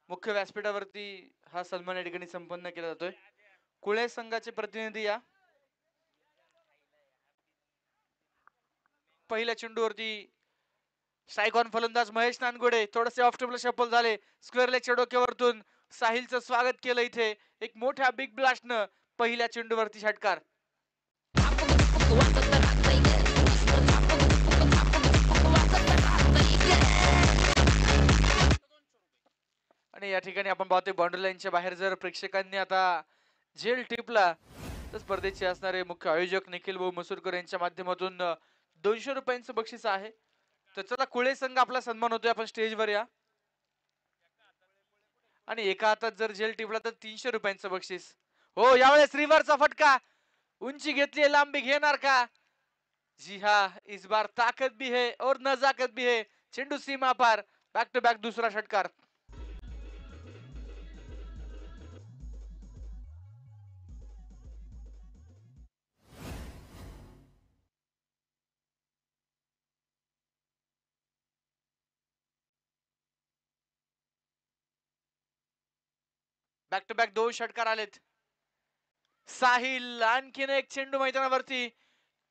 मुख्य व्यासपीठावरती हा सन्मान या ठिकाणी संपन्न केला जातोय. कुळे संघाचे प्रतिनिधी या पहिल्या चेंडूवरती स्ट्राईक फलंदाज महेश नानगुडे थोडेसे ऑफ टेबल शफल झाले. स्क्वेअर लेगच्या डोक्यावरतून साहिलचं स्वागत केलं इथे एक मोठ्या बिग ब्लास्टनं. पहिल्या चेंडूवरती षटकार. आणि या ठिकाणी आपण पाहतोय बाउंड्री लाईनच्या बाहेर जर प्रेक्षकांनी आता झेल टिपला तर स्पर्धेचे असणारे मुख्य आयोजक निखिल भाऊ मसूरकर यांच्या माध्यमातून 200 रुपयांचं बक्षीस आहे. तर चला कुळे संघ आपला सन्मान होतोय. आपण स्टेजवर या आणि एका हातात जर झेल टिपला तर 300 रुपयांचं बक्षीस. हो यावेळेस रिव्हरचा फटका. उंची घेतली लांबी घेणार का? जी हा इस बार ताकत भी है और नजाकत भी है. चेंडू सीमा पार. बॅक टू बॅक दुसरा षटकार. बॅक टू बॅक दोन षटकार आलेत. साहिल आणखीन एक चेंडू मैदानावरती.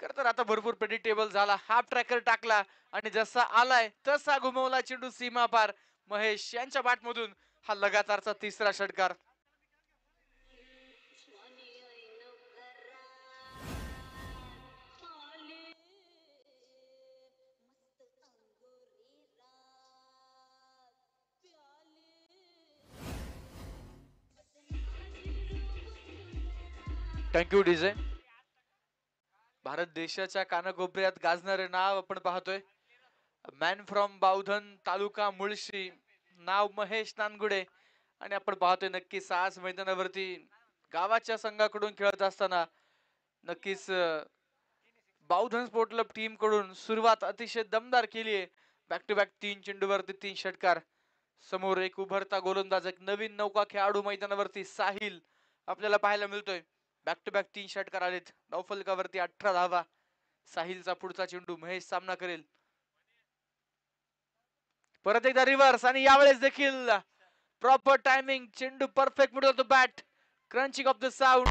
खर तर आता भरपूर प्रेडिक्टेबल झाला. हाफ ट्रॅकर टाकला आणि जसा आलाय तसा घुमवला चेंडू सीमा पार. महेश यांच्या बॅट मधून हा लगातारचा तिसरा षटकार. Thank you DJ. भारत देशाच्या कानाकोपऱ्यात गाजणारे नाव आपण पाहतोय. मॅन फ्रॉम बावधन तालुका मुळशी. नाव महेश नानगुडे. आणि आपण पाहतोय नक्कीच आज मैदानावरती गावाच्या संघाकडून खेळत असताना नक्कीच बावधन स्पोर्ट क्लब टीम कडून सुरुवात अतिशय दमदार केली आहे. बॅक टू बॅक 3 चेंडूवरती 3 षटकार. समोर एक उभरता गोलंदाज एक नवीन नौका खेळाडू मैदानावरती साहिल आपल्याला पाहायला मिळतोय. बॅक टू बॅक 3 षटकार आलेत. धावफलकावरती 18 धावा. साहिलचा पुढचा चेंडू महेश सामना करेल. परत एकदा रिव्हर्स आणि यावेळेस देखील प्रॉपर टायमिंग. चेंडू perfect middle of the bat. Crunching of the sound.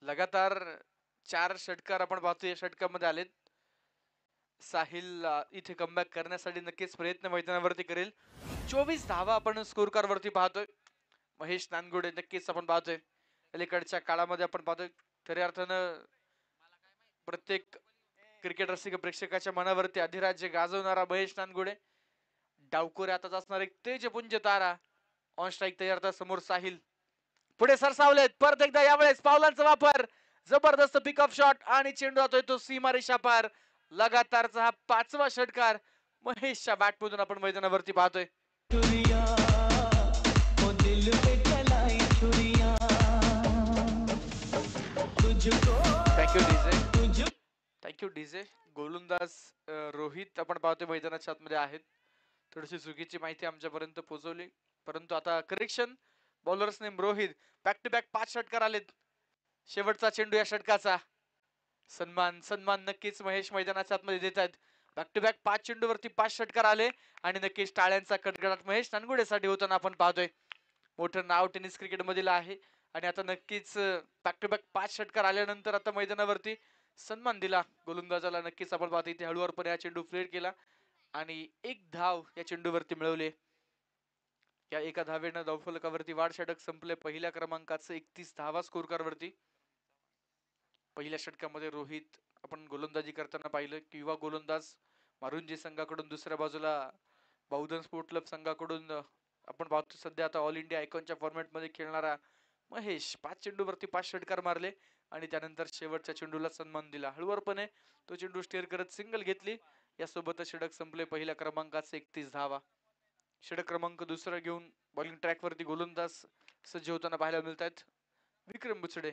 लगातार 4 षटकार आपण पाहतोय. या षटकामध्ये आलेत. साहिल इथे कमबॅक करण्यासाठी नक्कीच प्रयत्न मैदानावरती करेल. 24 धावा आपण स्कोर कार्ड वरती पाहतोय. महेश नानगुडे नक्कीच आपण पाहतोय. अलीकडच्या काळामध्ये आपण पाहतोय खऱ्या अर्थानं प्रत्येक क्रिकेट रसिक प्रेक्षकाच्या मनावरती अधिराज्य गाजवणारा महेश नानगुडे. डावकोरे हातात असणार एक तेजपुंज तारा. ऑन स्ट्राईक तयार. समोर साहिल पुढे सरसावलेत. परत एकदा यावेळेस पावलांचा वापर. जबरदस्त पिकअप शॉट आणि चेंडू जातोय तो सीमा रेषा पार. लगातारचा हा 5वा षटकार महेशच्या बॅट मधून आपण मैदानावरती पाहतोय. Thank you DJ. Thank you DJ. गोलंदाज रोहित आपण पाहतोय मैदानाच्या आतमध्ये आहेत. थोडीशी चुकीची माहिती आमच्यापर्यंत पोहोचवली परंतु आता correction. Bowler's name Rohit. Back to back 5 षटकार आलेत. शेवटचा चेंडू या षटकाचा. सन्मान नक्कीच महेश मैदानाच्या आतमध्ये देत आहेत. बॅक टू बॅक 5 चेंडूवरती 5 षटकार आले आणि नक्कीच टाळ्यांचा कडकडाट महेश नानगुडेसाठी होताना आपण पाहतोय. मोठं नाव टेनिस क्रिकेट मधील आहे आणि आता नक्कीच बॅक टू बॅक 5 षटकार आल्यानंतर आता मैदानावरती सन्मान दिला गोलंदाजाला. नक्कीच आपण पाहतो इथे हळूवारपणे हा चेंडू फ्लेअर केला आणि एक धाव या चेंडूवरती मिळवले. या एका धावेनं धावफलकावरती वाढ. षटक संपले. पहिल्या क्रमांकाचं 31 धावा स्कोर कार्ड वरती. पहिल्या षटकामध्ये रोहित आपण गोलंदाजी करताना पाहिलं की युवा गोलंदाज मारुंजी संघाकडून. दुसऱ्या बाजूला बावधन स्पोर्ट क्लब संघाकडून आपण पाहतो सध्या आता ऑल इंडिया आयकॉनच्या फॉर्मॅट मध्ये खेळणारा महेश 5 चेंडूवरती 5 षटकार मारले आणि त्यानंतर शेवटच्या चेंडूला सन्मान दिला. हळूवारपणे तो चेंडू स्टेअर करत सिंगल घेतली. यासोबतच षटक संपले. पहिल्या क्रमांकाचे 31 धावा. षटक क्रमांक दुसरा घेऊन बॉलिंग ट्रॅक वरती गोलंदाज सज्ज होताना पाहायला मिळत आहेत. विक्रम बुचडे.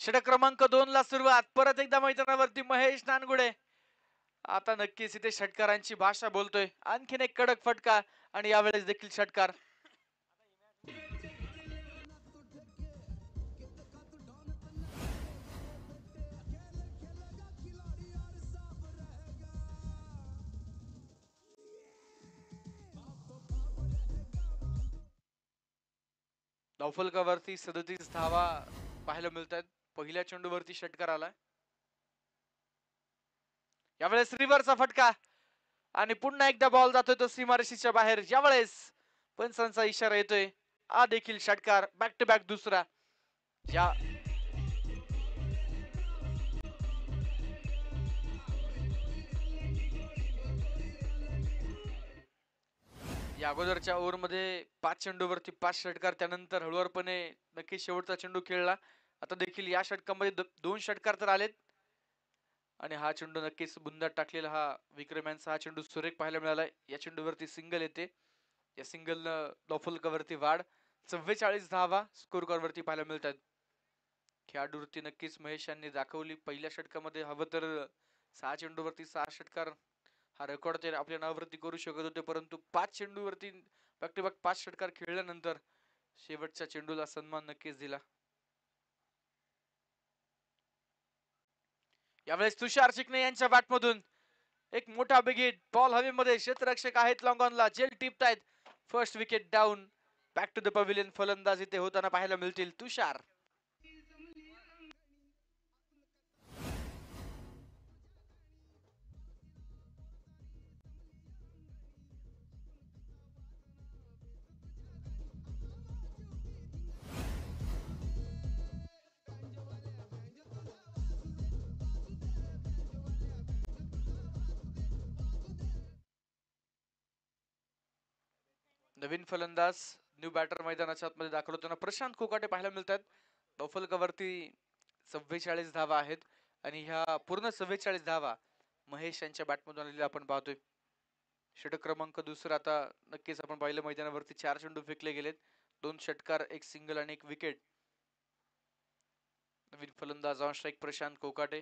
षटक क्रमांक 2 ला सुरुवात. परत एकदा मैदानावरती महेश नानगुडे. आता नक्कीच इथे षटकारांची भाषा बोलतोय. आणखीन एक कडक फटका आणि यावेळेस देखील षटकार. धावफलकावरती 37 धावा पाहायला मिळतात. पहिल्या चेंडूवरती षटकार आलाय. यावेळेस रिव्हरचा फटका आणि पुन्हा एकदा बॉल जातोय तो सीमारेषेच्या बाहेर. यावेळेस पंचांचा इशारा येतोय. हा देखील षटकार. बॅक टू बॅक दुसरा. या अगोदरच्या ओव्हरमध्ये 5 चेंडूवरती 5 षटकार, त्यानंतर हळूवारपणे नक्की शेवटचा चेंडू खेळला. आता देखील या षटकामध्ये 2 षटकार तर आलेत आणि हा चेंडू नक्कीच बुंदात टाकलेला हा विक्रम यांचा हा चेंडू सुरेख पाहायला मिळालाय. या चेंडूवरती सिंगल येते. या सिंगल धावफलकावरती वाढ. 44 धावा स्कोर वरती पाहायला मिळतात. खेळाडूवरती नक्कीच महेश यांनी दाखवली. पहिल्या षटकामध्ये हवं तर 6 चेंडूवरती 6 षटकार हा रेकॉर्ड ते आपल्या नावावरती करू शकत होते, परंतु 5 चेंडूवरती बॅक टू बॅक 5 षटकार खेळल्यानंतर शेवटच्या चेंडूला सन्मान नक्कीच दिला. यावेळेस तुषार चिकणे यांच्या बॅटमधून एक मोठा बिगिट. बॉल हवेमध्ये. क्षेत्ररक्षक आहेत लॉंग ऑनला. जेल टिपतायत. First wicket down. Back to the pavilion. फलंदाज इथे होताना पाहायला मिळतील तुषार. नवीन फलंदाज न्यू बॅटर मैदानाच्या आतमध्ये दाखल होताना प्रशांत कोकाटे पाहायला मिळतात. धावफलकावरती 44 धावा आहेत आणि ह्या पूर्ण 44 धावा महेश यांच्या बॅटमधून आलेल्या आपण पाहतोय. षटक क्रमांक दुसरा. आता नक्कीच आपण पाहिलं मैदानावरती 4 चेंडू फेकले गेलेत. 2 षटकार, 1 सिंगल आणि 1 विकेट. नवीन फलंदाज ऑन स्ट्राईक प्रशांत कोकाटे.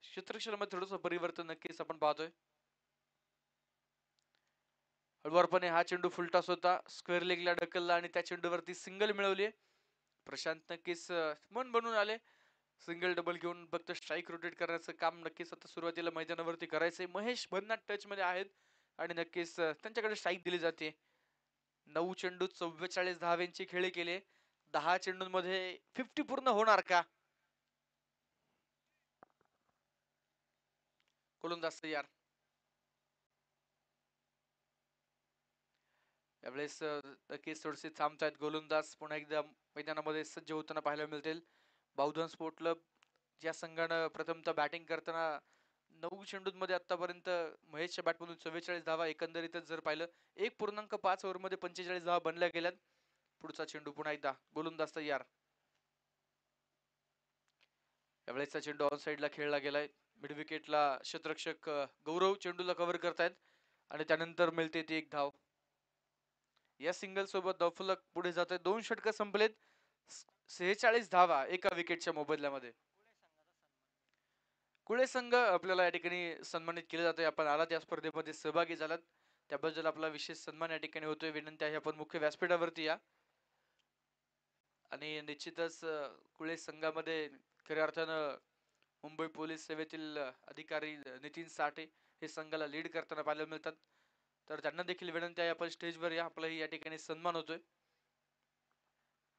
क्षेत्ररक्षणामध्ये थोडंसं परिवर्तन नक्कीच आपण पाहतोय. हळूवारपणे हा चेंडू फुलटॉस होता. स्क्वेअर लेगला ढकलला आणि त्या चेंडूवरती सिंगल मिळवली. प्रशांत नक्कीच मन बनून आले. सिंगल डबल घेऊन फक्त स्ट्राईक रोटेट करण्याचं काम नक्कीच आता सुरुवातीला मैदानावरती करायचंय. महेश भन्नाट टच मध्ये आहेत आणि नक्कीच त्यांच्याकडे स्ट्राईक दिली जाते. 9 चेंडू 44 धावांची खेळी केले. 10 चेंडूंमध्ये 50 पूर्ण होणार का? गोलंदाज तयार. यावेळेस नक्कीच थोडेसे थांबतायत गोलंदाज. पुन्हा एकदा मैदानामध्ये सज्ज होताना पाहायला मिळतील. बावधन स्पोर्ट क्लब या संघानं प्रथमतः बॅटिंग करताना 9 चेंडूंमध्ये आतापर्यंत महेशच्या बॅटमधून 44 धावा. एकंदरीतच जर पाहिलं 1.5 ओव्हरमध्ये 45 धावा बनल्या गेल्यात. पुढचा चेंडू पुन्हा एकदा गोलंदाज तयार. यावेळेसचा चेंडू ऑन साइडला खेळला गेलाय. मिड विकेटला क्षेत्ररक्षक गौरव चेंडूला कव्हर करतायत आणि त्यानंतर मिळते ती एक धाव. या सिंगल सोबत धावफलक पुढे जात आहे. 2 षटक संपलेत. 46 धावा एका विकेटच्या मोबदल्यामध्ये. कुळे संघ आपल्याला या ठिकाणी सन्मानित केले जाते. आपण आलात या स्पर्धेमध्ये सहभागी झालात त्याबद्दल आपला विशेष सन्मान या ठिकाणी होतोय. विनंती आहे आपण मुख्य व्यासपीठावरती या. आणि निश्चितच कुळे संघामध्ये खऱ्या अर्थानं मुंबई पोलीस सेवेतील अधिकारी नितीन साठे हे संघाला लीड करताना पाहायला मिळतात. तर त्यांना देखील विनंती आहे आपण स्टेजवर या. आपलाही या ठिकाणी सन्मान होतोय.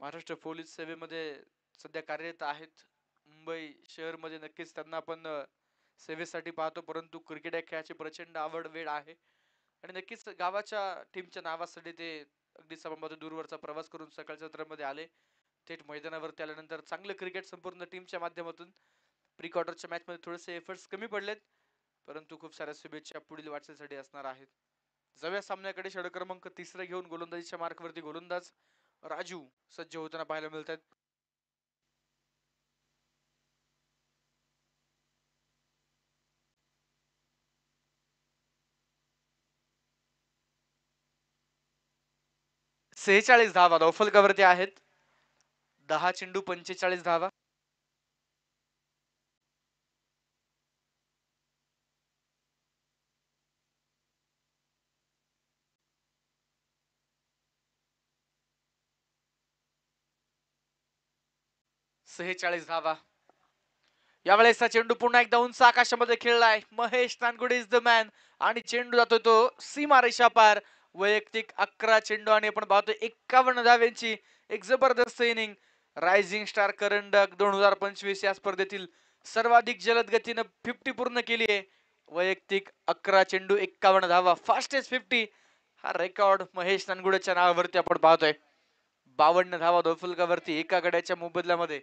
महाराष्ट्र पोलीस सेवेमध्ये सध्या कार्यरत आहेत. मुंबई शहर मध्ये नक्कीच त्यांना आपण सेवेसाठी पाहतो, परंतु क्रिकेट या खेळाची प्रचंड आवड वेळ आहे आणि नक्कीच गावाच्या टीमच्या नावासाठी ते अगदी सभामध्ये दूरवरचा प्रवास करून सकाळच्या सत्रामध्ये आले. थेट मैदानावरती आल्यानंतर चांगलं क्रिकेट संपूर्ण टीमच्या माध्यमातून. प्री क्वार्टरच्या मॅच मध्ये थोडेसे एफर्ट्स कमी पडलेत, परंतु खूप साऱ्या शुभेच्छा पुढील वाटचालीसाठी असणार आहेत. जाऊया सामन्याकडे. षटक क्रमांक 3 घेऊन गोलंदाजीच्या मार्कवरती गोलंदाज राजू सज्ज होताना पाहायला मिळतात. सेहेचाळीस धावा धावफलकावरती आहेत. 10 चेंडू 45 धावा. सेहेचाळीस धावा. यावेळेस चेंडू पुन्हा एकदा उंच आकाशामध्ये खेळलाय. Mahesh Nangude is the man आणि चेंडू जातोय तो सीमा रेषा पार. वैयक्तिक 11 चेंडू आणि आपण पाहतोय 51 धाव्यांची एक जबरदस्त इनिंग. रायझिंग स्टार करंडक 2025 या स्पर्धेतील सर्वाधिक जलद गतीनं 50 पूर्ण केली आहे. वैयक्तिक 11 चेंडू 51 धावा, फास्टेस्ट 50 हा रेकॉर्ड महेश नानगुडेच्या नावावरती आपण पाहतोय. 52 धावा धावफलकावरती एका गड्याच्या मोबदल्यामध्ये.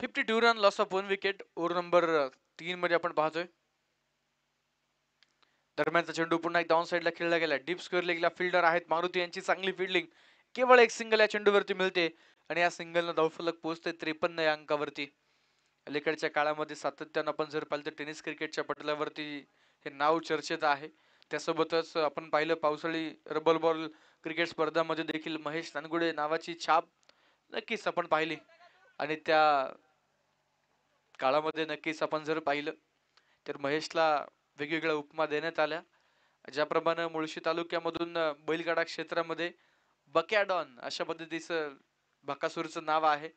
52 run, loss of 1 wicket. Over number 3 मध्ये आपण पाहतोय. दरम्यानचा चेंडू पुन्हा एक डाऊन साइडला खेळला गेला. डीप स्क्वेअर लेगला फिल्डर आहेत मारुती यांची चांगली फिल्डिंग. केवळ एक सिंगल या चेंडूवरती मिळते आणि या सिंगलनं धावफलक पोहोचते 53 या अंकावरती. अलीकडच्या काळामध्ये सातत्यानं आपण जर पाहिलं तर टेनिस क्रिकेटच्या पटलावरती हे नाव चर्चेत आहे. त्यासोबतच आपण पाहिलं पावसाळी रबल बॉल क्रिकेट स्पर्धामध्ये देखील महेश नानगुडे नावाची छाप नक्कीच आपण पाहिली आणि त्या काळामध्ये नक्कीच आपण जर पाहिलं तर महेशला वेगवेगळ्या उपमा देण्यात आल्या. ज्याप्रमाणे मुळशी तालुक्यामधून बैलगाडा क्षेत्रामध्ये बकॅडॉन अशा पद्धतीचं बकासूरचं नाव आहे.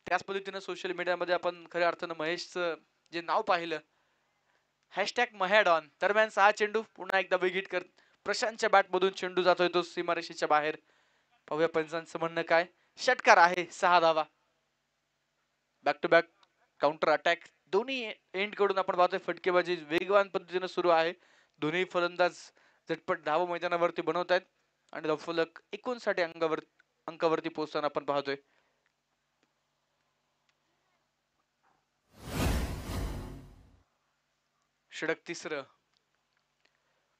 त्याच पद्धतीनं सोशल मीडियामध्ये आपण खऱ्या अर्थानं महेशचं जे नाव पाहिलं हॅशटॅग महॅडॉन. दरम्यान 6 चेंडू पुन्हा एकदा विकेट कर. प्रशांतच्या बॅटमधून चेंडू जातोय तो सीमारेषेच्या बाहेर. पाहूया पंचांचं म्हणणं काय. षटकार आहे, 6 धावा. Back to back counter attack दोन्ही एंड कडून आपण पाहतोय फटकेबाजी वेगवान पद्धतीने सुरू आहे. दोन्ही फलंदाज झटपट धाव मैदानावरती बनवत आहेत आणि धावफलक 59 अंकावरती पोहोचताना आपण पाहतोय. षटक तिसरं.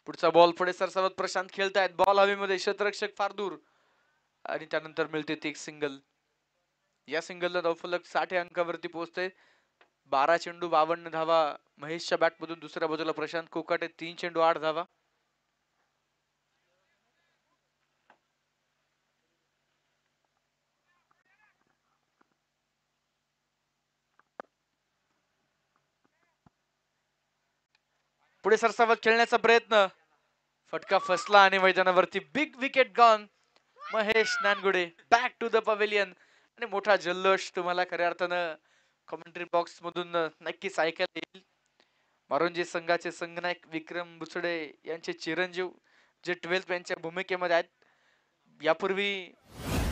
पुढचा बॉल पुढे सरसावत प्रशांत खेळतायत. बॉल हवेमध्ये, क्षेत्ररक्षक फार दूर आणि त्यानंतर मिळते ती एक सिंगल. या सिंगलला धावफलक 60 अंकावरती पोहोचते. 12 चेंडू 52 धावा महेशच्या बॅट मधून. दुसऱ्या बाजूला प्रशांत कोकाटे 3 चेंडू 8 धावा. पुढे सरसावत खेळण्याचा प्रयत्न, फटका फसला आणि मैदानावरती big wicket gone. Mahesh Nangude back to the pavilion आणि मोठा जल्लोष तुम्हाला खऱ्या अर्थानं कमेंट्री बॉक्स मधून नक्कीच ऐकायला येईल. मारुंजी संघाचे संघनायक विक्रम बुचडे यांचे चिरंजीव जे 12th मॅनच्या भूमिकेमध्ये आहेत. यापूर्वी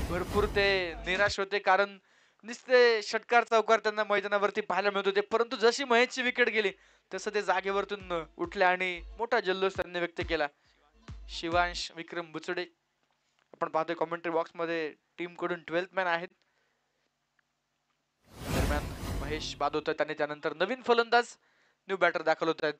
भरपूर ते निराश होते कारण नुसते षटकार चौकार त्यांना मैदानावरती पाहायला मिळत होते. परंतु जशी महेशची विकेट गेली तसं ते जागेवरतून उठले आणि मोठा जल्लोष त्यांनी व्यक्त केला. शिवांश विक्रम बुचडे आपण पाहतोय कॉमेंट्री बॉक्स मध्ये टीम कडून 12th मॅन आहेत. दरम्यान महेश बाद होत आहेत आणि त्यानंतर नवीन फलंदाज न्यू बॅटर दाखल होत आहेत.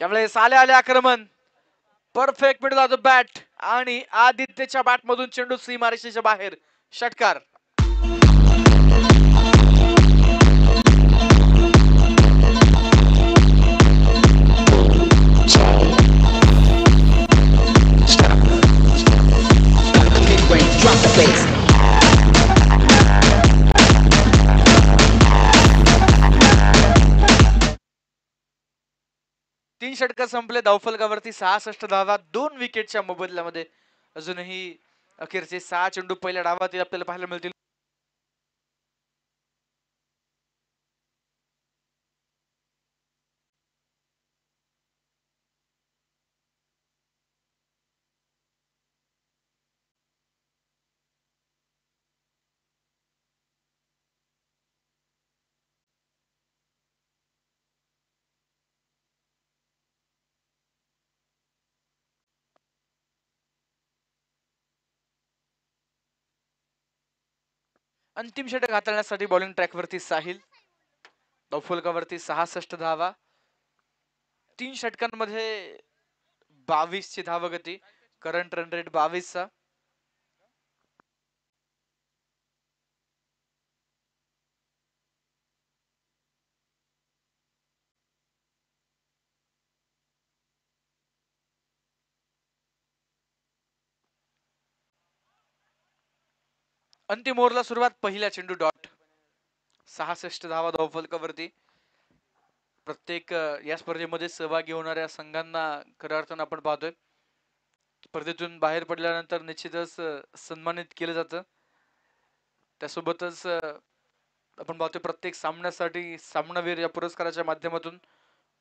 त्यावेळेस आले आक्रमण. Perfect middle of the bat आणि आदित्यच्या बॅट मधून चेंडू सीमारेषेच्या बाहेर. षटकार. तीन षटक संपले. धावफलकावरती 66 धावा 2 विकेटच्या मोबदल्यामध्ये. अजूनही अखेरचे 6 चेंडू पहिल्या डावातील आपल्याला पाहायला मिळतील. अंतिम षटक हाताळण्यासाठी बॉलिंग ट्रॅकवरती साहिल. धावफलकावरती 66 धावा. 3 षटकांमध्ये 22 ची धावगती. करंट रन रेट 22 चा. अंतिम ओव्हरला सुरुवात. पहिला चेंडू डॉट. 66 धावा धावफलकावरती. प्रत्येक या स्पर्धेमध्ये सहभागी होणाऱ्या संघांना खऱ्या अर्थानं आपण पाहतोय स्पर्धेतून बाहेर पडल्यानंतर निश्चितच सन्मानित केलं जातं. त्यासोबतच आपण पाहतोय प्रत्येक सामन्यासाठी सामनावीर या पुरस्काराच्या माध्यमातून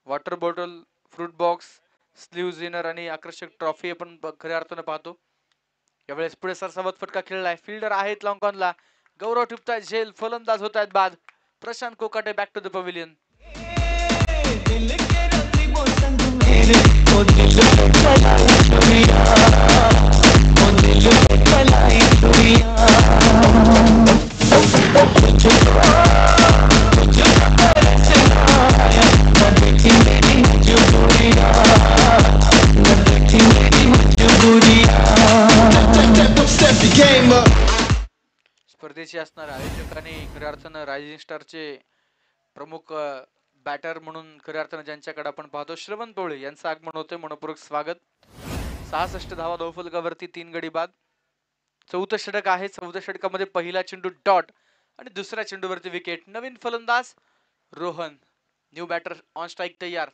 water bottle, fruit box, sleeve inner आणि आकर्षक ट्रॉफी आपण खऱ्या अर्थानं पाहतो. यावेळेस पुढे सरसावत फटका खेळलाय. फिल्डर आहेत लॉंग ऑनला. गौरव टिपतायत झेल. फलंदाज होत आहेत बाद. Prashant Kokate back to the pavilion. स्पर्धेचे असणारे आयोजक आणि खऱ्या अर्थानं रायझिंग स्टारचे प्रमुख बॅटर म्हणून खऱ्या अर्थानं ज्यांच्याकडे आपण पाहतो श्रवण पोळे यांचं आगमन होते. मनपूर्वक स्वागत. 66 धावा धावफलकावरती 3 गडी बाद. 4थं षटक आहे. 4थ्या षटकामध्ये पहिला चेंडू डॉट आणि दुसऱ्या चेंडूवरती विकेट. नवीन फलंदाज Rohan. New batter on strike तयार.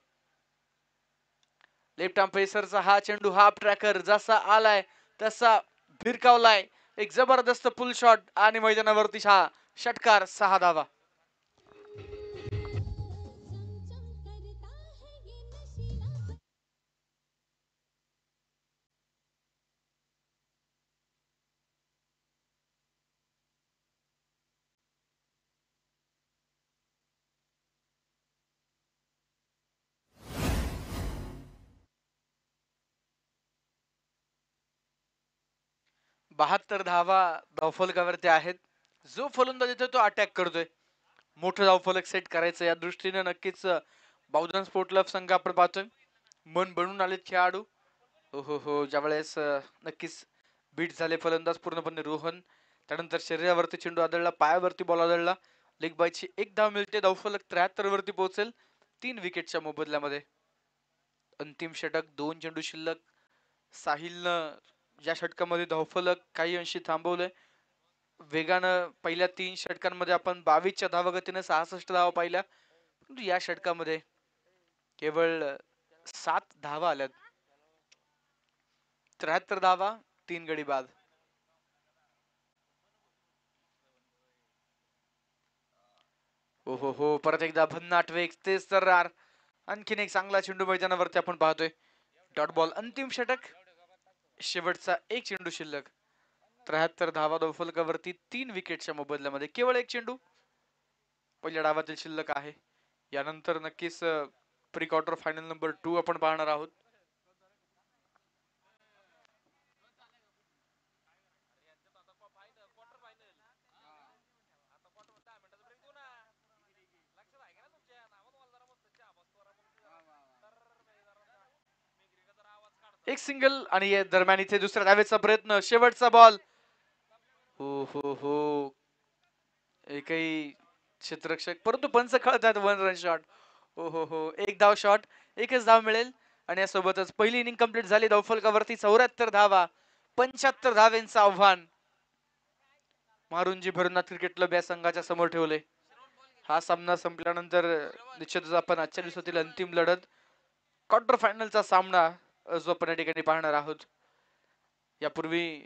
लेफ्ट आर्म पेसरचा हा चेंडू हाफ ट्रॅकर जसा आलाय तसा भिरकावलाय. एक जबरदस्त पुल शॉट आणि मैदानावरती हा षटकार. 6 धावा. बहात्तर धावा धावफलकावरती आहेत. जो फलंदाज येतो तो अटॅक करतोय. मोठं धावफलक सेट करायचं या दृष्टीने नक्कीच बहुधन स्पोर्ट क्लब संघ आपण पाहतोय मन बनून आलेत खेळाडू. हो ज्यावेळेस नक्कीच बीट झाले फलंदाज पूर्णपणे रोहन. त्यानंतर शरीरावरती चेंडू आदळला. पायावरती बॉल आदळला. लेग बायची 1 धाव मिळते. धावफलक 73 वरती पोहोचेल 3 विकेटच्या मोबदल्यामध्ये. अंतिम षटक. 2 चेंडू शिल्लक. साहिलनं या षटकामध्ये धावफलक काही अंशी थांबवलंय. वेगानं पहिल्या 3 षटकांमध्ये आपण 22च्या धावगतीने 66 धावा पाहिल्या. परंतु या षटकामध्ये केवळ 7 धावा आल्यात. 73 धावा 3 गडी बाद. हो परत एकदा भन्नाट वेग. तेच तर आणखीन एक चांगला चेंडू मैदानावरती आपण पाहतोय. Dot ball. अंतिम षटक. शेवटचा 1 चेंडू शिल्लक. 73 धावा धावफलकावरती 3 विकेटच्या मोबदल्यामध्ये केवळ 1 चेंडू पहिल्या डावातील शिल्लक आहे. यानंतर नक्कीच प्री क्वार्टर फायनल नंबर 2 आपण पाहणार आहोत. एक सिंगल आणि दरम्यान इथे दुसऱ्या डावेचा प्रयत्न. शेवटचा बॉल. हो एकही क्षेत्ररक्षक परंतु पंच खेळतात 1 रन शॉट. हो एक धाव शॉट. एकच धाव मिळेल आणि यासोबतच पहिली इनिंग कंप्लीट झाली. धावफलकावरती 74 धावा. 75 धावेंचं आव्हान मारुंजी भरनाथ क्रिकेट क्लब या संघाच्या समोर ठेवले. हा सामना संपल्यानंतर निश्चितच आपण आजच्या दिवसातील अंतिम लढत क्वार्टर फायनलचा सामना जो आपण या ठिकाणी पाहणार आहोत. यापूर्वी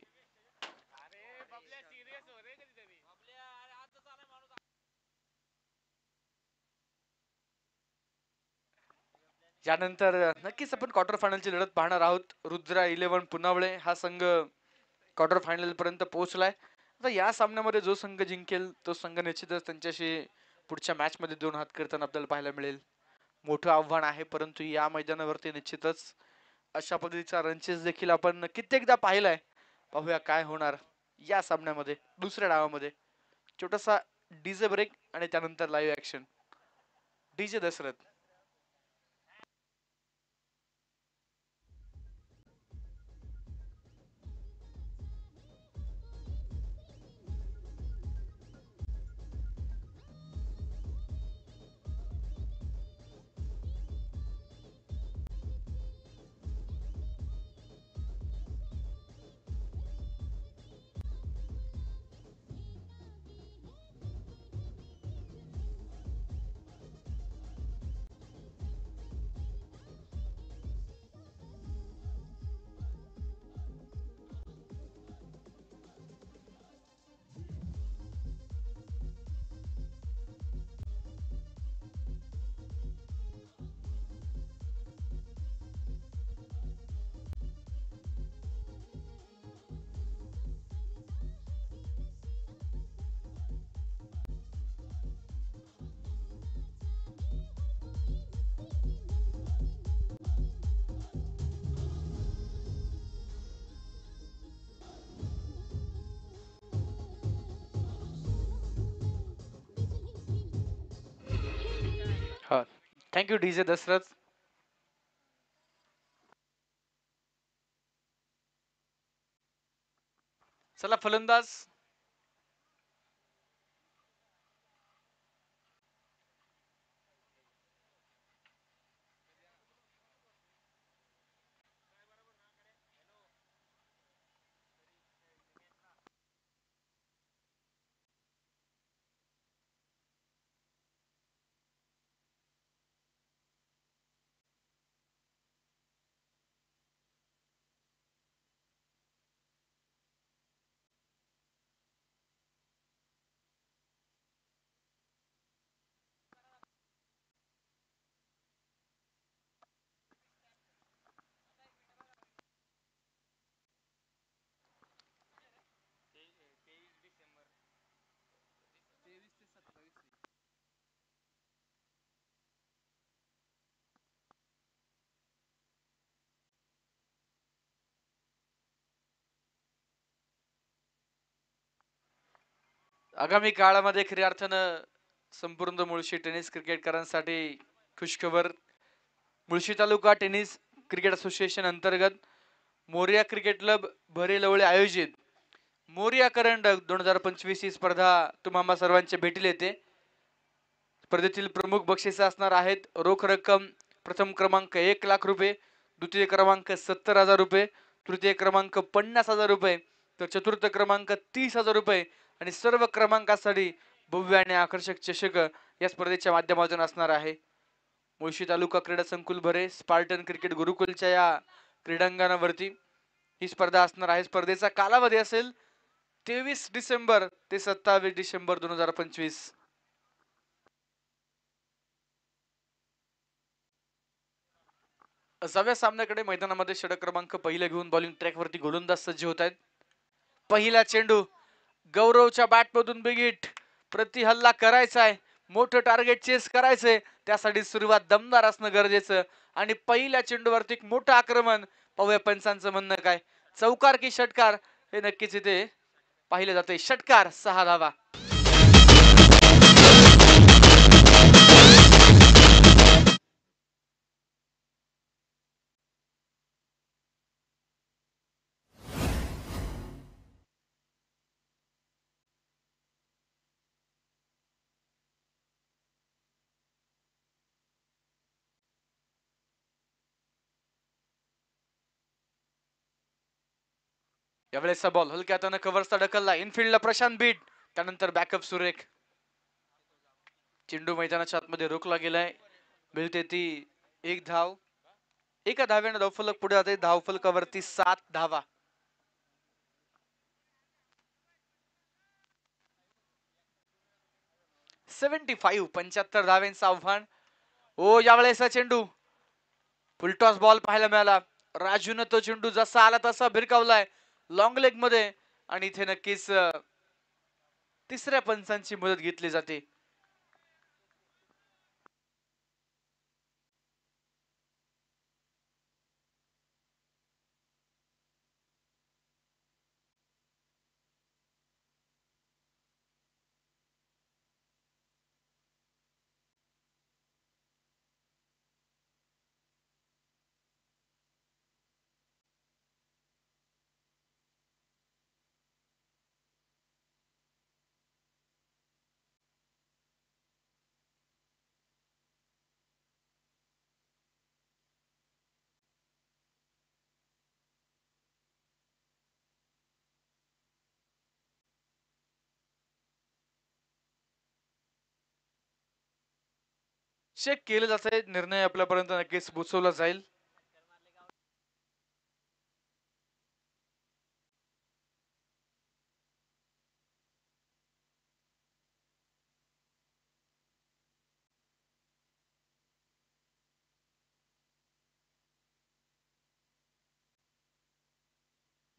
यानंतर नक्कीच आपण क्वार्टर फायनलची लढत पाहणार आहोत. रुद्रा 11 पुनावळे हा संघ क्वार्टर फायनल पर्यंत पोहोचलाय. आता या सामन्यामध्ये जो संघ जिंकेल तो संघ निश्चितच त्यांच्याशी पुढच्या मॅच मध्ये 2 हात करताना आपल्याला पाहायला मिळेल. मोठं आव्हान आहे परंतु या मैदानावरती निश्चितच अशा पद्धतीचा रनचेस देखील आपण कित्येकदा पाहिलाय. पाहूया काय होणार या सामन्यामध्ये दुसऱ्या डावामध्ये. छोटासा डीजे ब्रेक आणि त्यानंतर लाईव्ह ऍक्शन. डीजे दशरथ. हा, थँक्यू डीजे दशरथ. चला फलंदाज. आगामी काळामध्ये खऱ्या अर्थानं संपूर्ण मुळशी टेनिस क्रिकेटकरांसाठी खुशखबर. मुळशी तालुका टेनिस क्रिकेट असोसिएशन अंतर्गत मोरिया क्रिकेट क्लब भरेलवळे आयोजित मोरिया करंडक 2025 ही स्पर्धा तुम्हा सर्वांच्या भेटीला येते. स्पर्धेतील प्रमुख बक्षिसे असणार आहेत: रोख रक्कम प्रथम क्रमांक 1,00,000 रुपये, द्वितीय क्रमांक 70,000 रुपये, तृतीय क्रमांक 50,000 रुपये, तर चतुर्थ क्रमांक 30,000 रुपये आणि सर्व क्रमांकासाठी भव्य आणि आकर्षक चषक या स्पर्धेच्या माध्यमातून असणार आहे. मुळशी तालुका क्रीडा संकुल भरे स्पार्टन क्रिकेट गुरुकुलच्या या क्रीडांगणावरती ही स्पर्धा असणार आहे. स्पर्धेचा कालावधी असेल 23 डिसेंबर ते 27 डिसेंबर 2025. 6व्या सामन्याकडे मैदानामध्ये षटक क्रमांक पहिला घेऊन बॉलिंग ट्रॅकवरती गोलंदाज सज्ज होत आहेत. पहिला चेंडू गौरवच्या बॅट मधून बिगिट. प्रति हल्ला करायचा आहे, मोठं टार्गेट चेस करायचंय, त्यासाठी सुरुवात दमदार असणं गरजेचं आणि पहिल्या चेंडूवरती एक मोठं आक्रमण. पाहूया पंचांचं म्हणणं काय. चौकार की षटकार हे नक्कीच इथे पाहिलं जाते. षटकार, 6 धावा. यावेळेसचा बॉल हलक्या हाताने कव्हरचा ढकलला. इनफिल्डला प्रशांत बीट, त्यानंतर बॅकअप सुरेख. चेंडू मैदानाच्या आतमध्ये रोखला गेलाय. मिळते ती एक धाव. एका धाव्याने धावफलक पुढे जाते. धावफलकावरती 7 धावा. $75 75 धाव्यांचं आव्हान. ओ यावेळेसचा चेंडू फुलटॉस बॉल पाहायला मिळाला. राजून तो चेंडू जसा आला तसा भिरकावलाय लॉंग लेग मध्ये आणि इथे नक्कीच तिसऱ्या पंचांची मदत घेतली जाते. चेक केलं जातंय, निर्णय आपल्यापर्यंत नक्कीच पोहोचवला जाईल.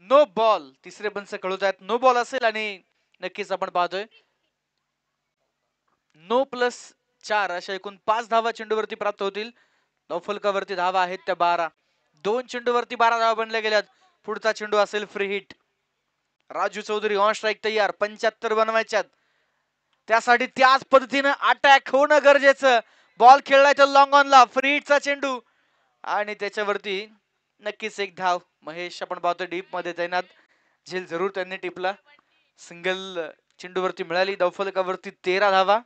नो बॉल, तिसरे पंच कळवत आहेत नो बॉल असेल आणि नक्कीच आपण पाहतोय नो प्लस 4 अशा एकूण 5 धावा चेंडूवरती प्राप्त होतील. धावफलकावरती धावा आहेत त्या 12. 2 चेंडूवरती 12 धावा बनल्या गेल्यात. पुढचा चेंडू असेल free hit. Raju Chaudhari on strike तयार, 75 बनवायच्यात. त्यासाठी त्याच पद्धतीनं अटॅक होणं गरजेचं. बॉल खेळलाय तर लॉंग ऑनला, फ्री हिटचा चेंडू आणि त्याच्यावरती नक्कीच एक धाव. महेश आपण पाहतो डीप मध्ये तैनात, झेल जरूर त्यांनी टिपला. सिंगल चेंडूवरती मिळाली. धावफलकावरती 13 धावा.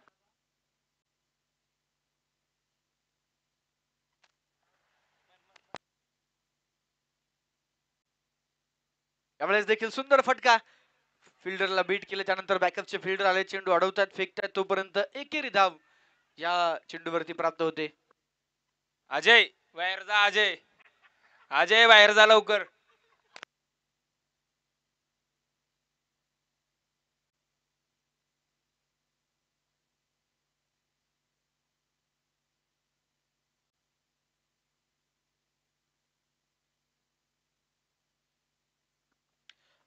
यावेळेस देखील सुंदर फटका, फिल्डरला बीट केले, त्यानंतर बॅकअपचे फिल्डर आले, चेंडू अडवतात, फेकतात, तोपर्यंत एकेरी धाव या चेंडूवरती प्राप्त होते. अजय बाहेर जा, अजय अजय बाहेर जा लवकर.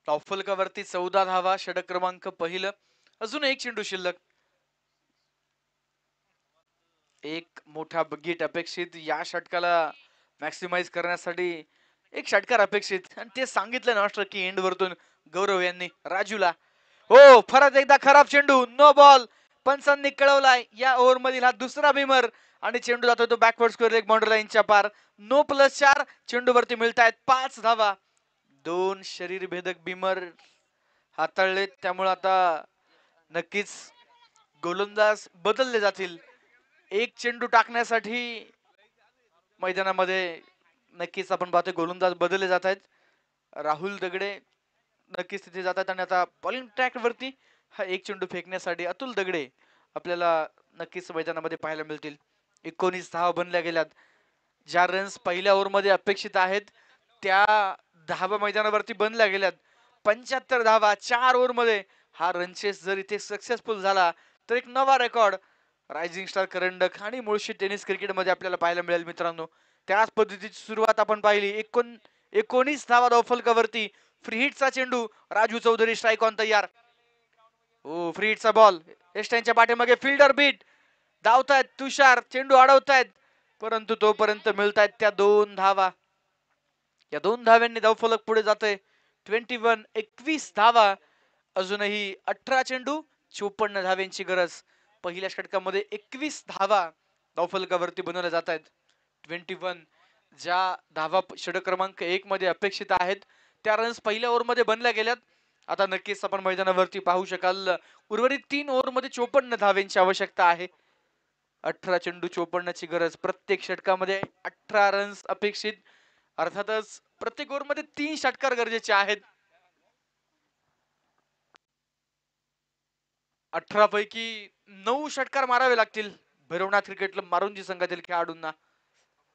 धावफलकावरती 14 धावा, षटक क्रमांक पहिलं. अजून एक चेंडू शिल्लक. एक मोठा बगीट अपेक्षित या षटकाला मॅक्सिमाइज करण्यासाठी. एक षटकार अपेक्षित आणि ते सांगितलं नॉट की एंड वरतून गौरव यांनी राजूला. हो, परत एकदा खराब चेंडू, नो बॉल. पंचांनी कळवलाय या ओव्हर मधील हा दुसरा भीमर आणि चेंडू जातो तो बॅकवर्ड स्क्वेअर लेग बाउंड्री लाईनच्या पार. नो प्लस 4 चेंडूवरती मिळत आहेत 5 धावा. 2 शरीर भेदक भीमर हाताळले, त्यामुळे आता नक्कीच गोलंदाज बदलले जातील. एक चेंडू टाकण्यासाठी मैदानामध्ये नक्कीच आपण पाहतोय गोलंदाज बदलले जात आहेत. राहुल दगडे नक्कीच तिथे जातात आणि आता बॉलिंग ट्रॅक वरती हा एक चेंडू फेकण्यासाठी अतुल दगडे आपल्याला नक्कीच मैदानामध्ये पाहायला मिळतील. 19 धावा बनल्या गेल्यात. ज्या रन्स पहिल्या ओव्हर मध्ये अपेक्षित आहेत त्या धावा मैदानावरती बनल्या गेल्यात. 75 धावा 4 ओव्हर मध्ये. हा रनचेस जर इथे सक्सेसफुल झाला तर एक नवा रेकॉर्ड रायझिंग स्टार करंडक आणि मुळशी टेनिस क्रिकेटमध्ये आपल्याला पाहायला मिळेल मित्रांनो. त्याच पद्धतीची सुरुवात आपण पाहिली. 19 धावा धावफलकावरती. फ्री हिटचा चेंडू, राजू चौधरी स्ट्राईक ऑन तयार. ओ, फ्री हिटचा बॉल, एस्टाईनच्या पाठीमागे फिल्डर बीट, धावतायत तुषार, चेंडू अडवतायत, परंतु तोपर्यंत मिळतायत त्या 2 धावा. या 2 धाव्यांनी धावफलक पुढे जातोय. 21 धावा. अजूनही 18 चेंडू 54 धाव्यांची गरज. पहिल्या षटकामध्ये 21 धावा धावफलकावरती बनवल्या जात आहेत. 21 ज्या धावा षटक क्रमांक 1 मध्ये अपेक्षित आहेत त्या रन्स पहिल्या ओव्हर मध्ये बनल्या गेल्यात. आता नक्कीच आपण मैदानावरती पाहू शकाल उर्वरित 3 ओव्हर मध्ये 54 धाव्यांची आवश्यकता आहे. 18 चेंडू 54 ची गरज. प्रत्येक षटकामध्ये 18 रन्स अपेक्षित. अर्थातच प्रत्येक ओव्हर मध्ये 3 षटकार गरजेचे आहेत. 18 पैकी 9 षटकार मारावे लागतील भैरवनाथ क्रिकेट मारुंजी संघातील खेळाडूंना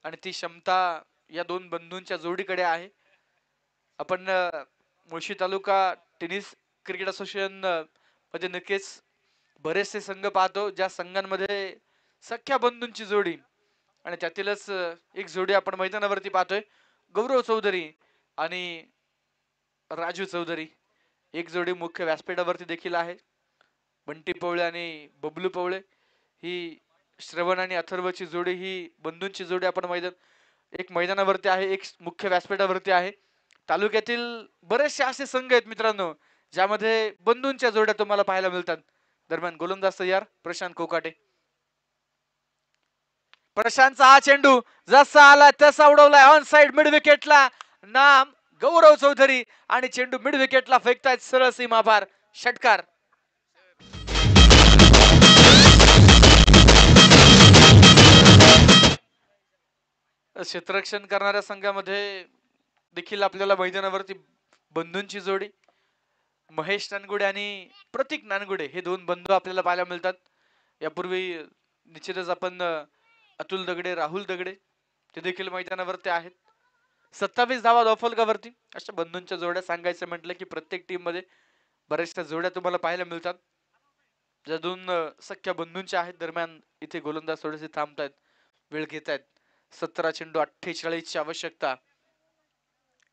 आणि ती क्षमता या 2 बंधूंच्या जोडीकडे आहे. आपण मुळशी तालुका टेनिस क्रिकेट असोसिएशन मध्ये नक्कीच बरेचसे संघ पाहतो ज्या संघांमध्ये सख्या बंधूंची जोडी आणि त्यातीलच एक जोडी आपण मैदानावरती पाहतोय. गौरव चौधरी आणि राजू चौधरी एक जोडी मुख्य व्यासपीठावरती देखील आहे. बंटी पवळे आणि बबलू पवळे ही श्रवण आणि अथर्वची जोडी, ही बंधूंची जोडी आपण एक मैदानावरती आहे, एक मुख्य व्यासपीठावरती आहे. तालुक्यातील बरेचसे असे संघ आहेत मित्रांनो ज्यामध्ये बंधूंच्या जोड्या तुम्हाला पाहायला मिळतात. दरम्यान गोलंदाज तयार प्रशांत कोकाटे. प्रशांतचा हा चेंडू जसा आला तसा उडवलाय ऑन साइड मिड विकेटला. नाम गौरव चौधरी आणि चेंडू मिड विकेटला फेकतायत सरळ सीमापार. षटकार. क्षेत्ररक्षण करणाऱ्या संघामध्ये देखील आपल्याला मैदानावरती बंधूंची जोडी महेश नानगुडे आणि प्रतीक नानगुडे हे 2 बंधू आपल्याला पाहायला मिळतात. यापूर्वी निश्चितच आपण अतुल दगडे, राहुल दगडे ते देखील मैदानावरती आहेत. 27 धावा धावफलकावरती. अशा बंधूंच्या जोड्या सांगायचं म्हटलं की प्रत्येक टीम मध्ये बऱ्याचशा जोड्या तुम्हाला पाहायला मिळतात. ज्या दोन सख्या बंधूंच्या आहेत दरम्यान इथे गोलंदाज थोडेसे थांबतायत, वेळ घेत आहेत. 17 चेंडू 48 ची आवश्यकता.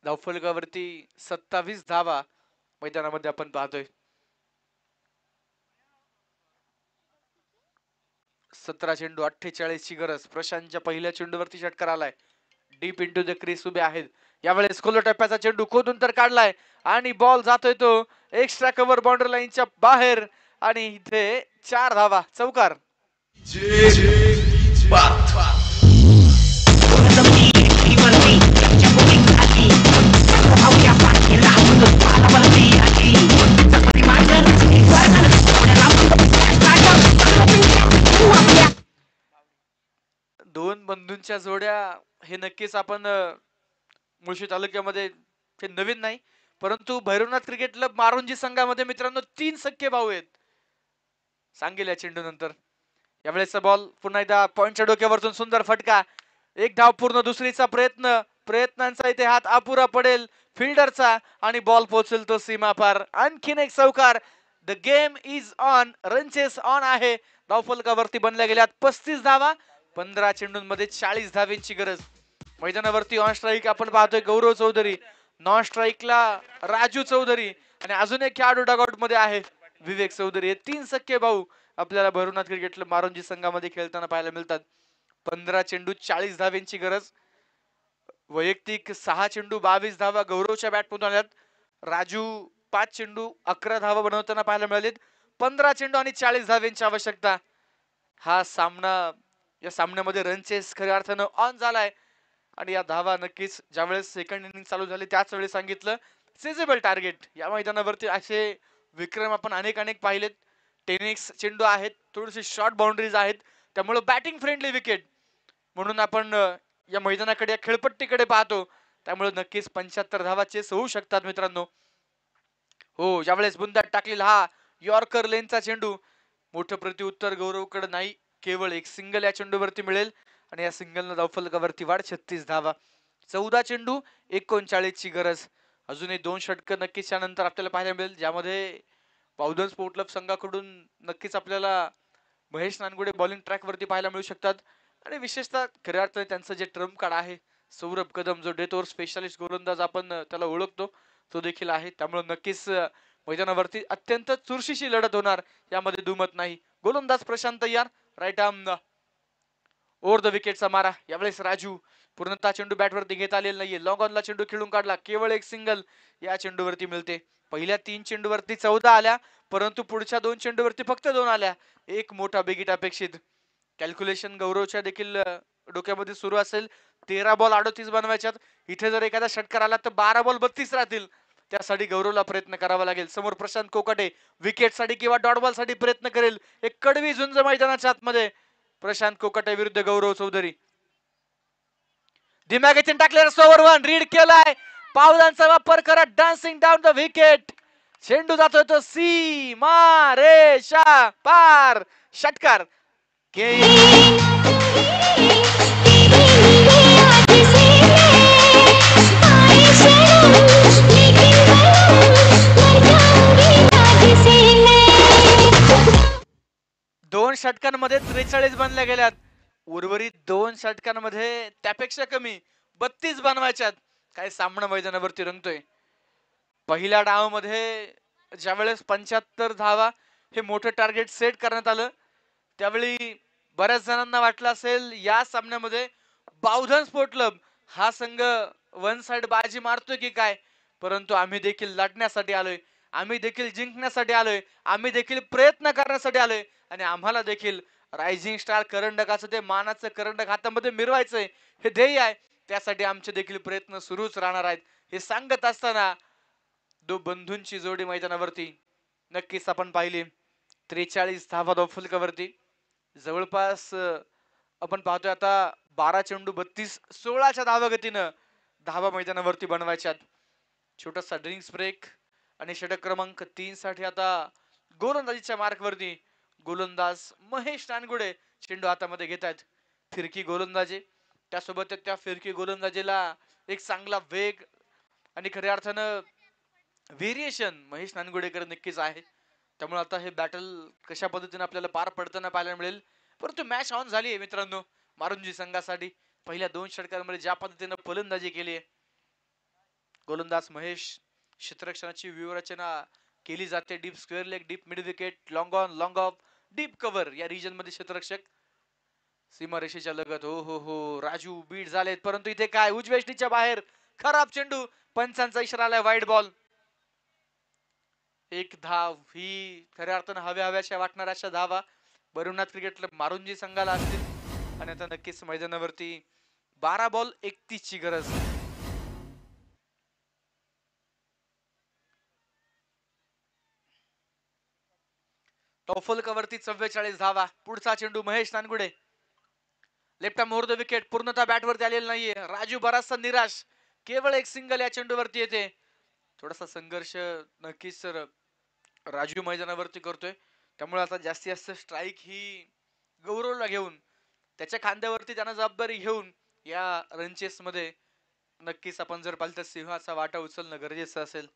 धावफलकावरती 27 धावा मैदानामध्ये आपण पाहतोय. 17 चेंडू 48 ची गरज. प्रशांतच्या पहिल्या चेंडूवरती षटकार आलाय. डीप इंटू द क्रीज उभे आहेत. यावेळेस खोल टप्प्याचा चेंडू खोदून तर काढलाय आणि बॉल जातोय तो एक्स्ट्रा कव्हर बाउंड्री लाईनच्या बाहेर आणि इथे 4 धावा. चौकार. दोन बंधूंच्या जोड्या हे नक्कीच आपण मुळशी तालुक्यामध्ये हे नवीन नाही, परंतु भैरवनाथ क्रिकेट क्लब मारुंजी संघामध्ये मित्रांनो 3 सख्खे भाऊ आहेत. सांगेल या चेंडू नंतर. यावेळेचा बॉल पुन्हा एकदा पॉइंटच्या डोक्यावरतून सुंदर फटका. एक धाव पूर्ण. दुसरीचा प्रयत्नांचा इथे हात अपुरा पडेल फिल्डरचा आणि बॉल पोहोचेल तो सीमा पार. आणखीन एक चौकार. The game is on. Run chase on आहे. धावफलकावरती बनल्या गेल्यात 35 धावा. 15 चेंडूंमध्ये 40 धावेंची गरज. मैदानावरती ऑन स्ट्राईक आपण पाहतोय गौरव चौधरी, नॉन स्ट्राईकला राजू चौधरी आणि अजून एक खेळाडू डगआउट मध्ये आहे विवेक चौधरी. हे 3 सख्खे भाऊ आपल्याला भैरवनाथ क्रिकेट क्लब मारुंजी संघामध्ये खेळताना पाहायला मिळतात. 15 चेंडू 40 धावेंची गरज. वैयक्तिक 6 चेंडू 22 धावा गौरवच्या बॅटमधून आल्यात. राजू 5 चेंडू 11 धावा बनवताना पाहायला मिळालेत. 15 चेंडू आणि 40 धावेंची आवश्यकता. हा सामना, या सामन्यामध्ये रनचेस खऱ्या अर्थानं ऑन झालाय आणि या धावा नक्कीच ज्यावेळेस सेकंड इनिंग चालू झाली त्याच वेळी सांगितलं सिजेबल टार्गेट. या मैदानावरती असे विक्रम आपण अनेक पाहिलेत. टेनिस चेंडू आहेत, थोडीशी शॉर्ट बाउंड्रीज आहेत, त्यामुळे बॅटिंग फ्रेंडली विकेट म्हणून आपण या मैदानाकडे या खेळपट्टीकडे पाहतो. त्यामुळे नक्कीच 75 धावा चेस होऊ शकतात मित्रांनो. हो, ज्यावेळेस बुंदात टाकलेला हा यॉर्कर लेनचा चेंडू. मोठं प्रत्युत्तर गौरवकडे नाही, केवळ एक सिंगल या चेंडूवरती मिळेल आणि या सिंगलनं धावफलकावरती वाढ 36 धावा. 14 चेंडू 39 ची गरज. अजूनही 2 षटकं नक्कीच यानंतर आपल्याला पाहायला मिळेल, ज्यामध्ये बावधन स्पोर्ट क्लब संघाकडून नक्कीच आपल्याला महेश नानगुडे बॉलिंग ट्रॅक वरती पाहायला मिळू शकतात आणि विशेषतः खऱ्या अर्थाने त्यांचं जे ट्रम्प कार्ड आहे सौरभ कदम, जो डेथ ओव्हर स्पेशालिस्ट गोलंदाज आपण त्याला ओळखतो, तो देखील आहे. त्यामुळे नक्कीच मैदानावरती अत्यंत चुरशीची लढत होणार, यामध्ये दुमत नाही. गोलंदाज प्रशांत यार, राईट आर्म ओव्हर द विकेटचा मारा. यावेळेस राजू पूर्णतः चेंडू बॅटवरती घेत आलेला नाहीये. लॉंग ऑनला चेंडू खेळून काढला. केवळ एक सिंगल या चेंडूवरती मिळते. पहिल्या 3 चेंडूवरती 14 आल्या, परंतु पुढच्या 2 चेंडूवरती फक्त 2 आल्या. एक मोठा बिगिट अपेक्षित. कॅल्क्युलेशन गौरवच्या देखील डोक्यामध्ये सुरू असेल. 13 बॉल 38 बनवायच्यात. इथे जर एखादा षटकार आला तर 12 बॉल 32 राहतील. त्यासाठी गौरवला प्रयत्न करावा लागेल. समोर प्रशांत कोकाटे विकेटसाठी किंवा डॉट बॉल साठी प्रयत्न करेल. एक कडवी झुंज मैदानाच्या आतमध्ये. प्रशांत कोकाटे विरुद्ध गौरव चौधरी. दिमागीने टाकलेला सोवर 1 रीड केलाय. पावलांचा वापर करा. Dancing down the wicket. चेंडू जातोय तो सीमा रेषा पार. षटकार. दोन षटकांमध्ये 43 बनल्या गेल्यात. उर्वरित 2 षटकांमध्ये त्यापेक्षा कमी 32 बनवायच्यात. काय सामना मैदानावरती रंगतोय. पहिल्या डावामध्ये ज्यावेळेस 75 धावा हे मोठं टार्गेट सेट करण्यात आलं, त्यावेळी बऱ्याच जणांना वाटलं असेल या सामन्यामध्ये बावधन स्पोर्ट क्लब हा संघ वन साइड बाजी मारतोय की काय, परंतु आम्ही देखील लढण्यासाठी आलोय, आम्ही देखील जिंकण्यासाठी आलोय, आम्ही देखील प्रयत्न करण्यासाठी आलोय आणि आम्हाला देखील रायझिंग स्टार करंडकाचं ते मानाचं करंडक हातामध्ये मिरवायचंय, हे ध्येय आहे. त्यासाठी आमचे देखील प्रयत्न सुरूच राहणार आहेत. हे सांगत असताना दो बंधूंची जोडी मैदानावरती नक्कीच आपण पाहिली. 43 धावा धावफलकावरती. जवळपास आपण पाहतोय आता 12 चेंडू 32 16च्या धावागतीनं धावा मैदानावरती बनवायच्यात. छोटासा ड्रिंक्स ब्रेक आणि षटक क्रमांक 3 साठी आता गोलंदाजीच्या मार्कवरती गोलंदाज महेश नानगुडे चेंडू हातामध्ये घेत आहेत. फिरकी गोलंदाजी, त्यासोबत त्या फिरकी गोलंदाजीला एक चांगला वेग आणि खऱ्या अर्थानं व्हेरिएशन महेश नानगुडेकर नक्कीच आहे. त्यामुळे आता हे बॅटल कशा पद्धतीने आपल्याला पार पडताना पाहायला मिळेल. परंतु मॅच ऑन झाली आहे मित्रांनो. मारुंजी संघासाठी पहिल्या 2 षटकांमध्ये ज्या पद्धतीने फलंदाजी केली आहे, गोलंदाज महेश, क्षेत्ररक्षणाची व्यूहरचना केली जाते. Deep square leg, deep mid wicket, long on, long of, deep cover या रिजन मध्ये क्षेत्ररक्षक सीमारेषेच्या लगत. हो हो हो, राजू बीट झालेत, परंतु इथे काय उजवेष्टीच्या बाहेर खराब चेंडू, पंचांचा इशारा आलाय, वाईड बॉल. एक धाव ही खऱ्या अर्थानं हव्याशा वाटणाऱ्या अशा धावा भरुनाथ क्रिकेट क्लब मारुंजी संघाला असतील. आणि आता नक्कीच मैदानावरती 12 बॉल 31 ची गरज. टॉफलकावरती 44 धावा. पुढचा चेंडू Mahesh Nangude, left more the wicket, पूर्णतः बॅटवरती आलेला नाहीये. राजू बराचसा निराश, केवळ एक सिंगल या चेंडूवरती येते. थोडासा संघर्ष नक्कीच सर राजू मैदानावरती करतोय. त्यामुळे आता जास्तीत जास्त स्ट्राईक ही गौरवला घेऊन, त्याच्या खांद्यावरती त्यांना जबाबदारी घेऊन या रनचेस मध्ये नक्कीच आपण जर पाहिलं तर सिंहाचा वाटा उचलणं गरजेचं असेल.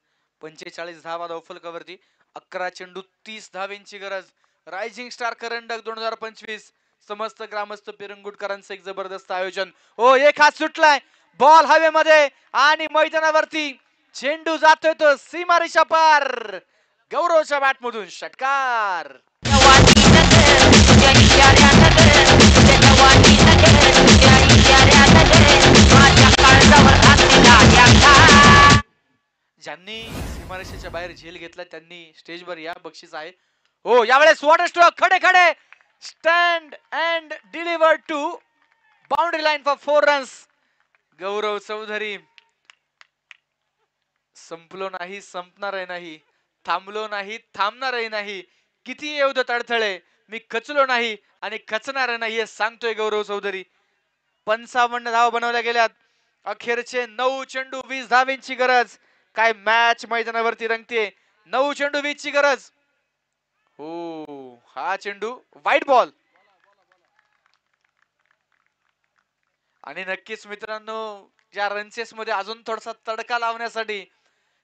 45 धावा धावफलकावरती, 11 चेंडू 30 धावेंची गरज. रायझिंग स्टार करंडक 2025 समस्त ग्रामस्थ पिरंगुटकरांचं एक जबरदस्त आयोजन. हो, एक हात सुटलाय, बॉल हवेमध्ये आणि मैदानावरती चेंडू जातोय तो सीमारेषा पार. गौरवच्या बॅट मधून षटकार. ज्यांनी सीमारेषेच्या बाहेर झेल घेतला त्यांनी स्टेजवर या, बक्षीस आहे. हो, यावेळेस वॉटर स्ट्रोक, खडे खडे, stand and deliver to boundary line for 4 runs. Gaurav Chaudhary, संपलो नाही, संपणारही नाही, थांबलो नाही, थांबणारही नाही, किती येऊ दे अडथळे, मी खचलो नाही आणि खचणार नाही हे सांगतोय गौरव चौधरी. 55 धावा बनवल्या गेल्यात. अखेरचे 9 चेंडू 20 धावेंची गरज. काय मॅच मैदानावरती रंगते. 9 चेंडू 20 ची गरज. हो, हा चेंडू वाईट बॉल. आणि नक्कीच मित्रांनो, या रनचेस मध्ये अजून थोडासा तडका लावण्यासाठी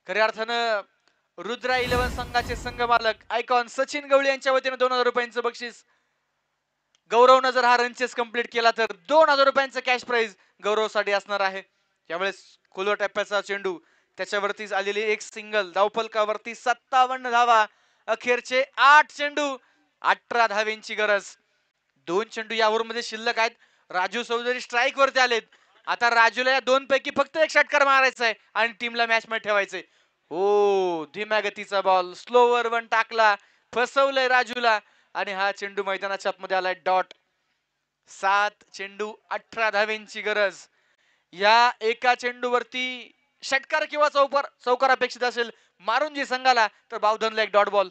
खऱ्या अर्थानं रुद्रा 11 संघाचे संघ मालक आयकॉन सचिन गवळी यांच्या वतीने 2000 रुपयांचं बक्षीस. गौरवनं जर हा रनचेस कंप्लीट केला तर 2000 रुपयांचं कॅश प्राइज गौरवसाठी असणार आहे. यावेळेस खोलवर टप्प्याचा चेंडू, त्याच्यावरतीच आलेली एक सिंगल. धावफलकावरती 57 धावा. अखेरचे 8 चेंडू 18 धावेंची गरज. 2 चेंडू या ओव्हरमध्ये शिल्लक आहेत. राजू चौधरी स्ट्राईक वरती आलेत. आता राजूला या 2 पैकी फक्त एक षटकार मारायचा आहे आणि टीमला मॅच मध्ये ठेवायचंय. हो, धीम्या गतीचा बॉल, स्लोवर वन टाकला, फसवलंय राजूला आणि हा चेंडू मैदानाच्या आतमध्ये आलाय. डॉट. 7 चेंडू 18 धावेंची गरज. या एका चेंडूवरती षटकार किंवा चौकार अपेक्षित असेल मारुंजी संघाला तर बावधनला एक डॉट बॉल.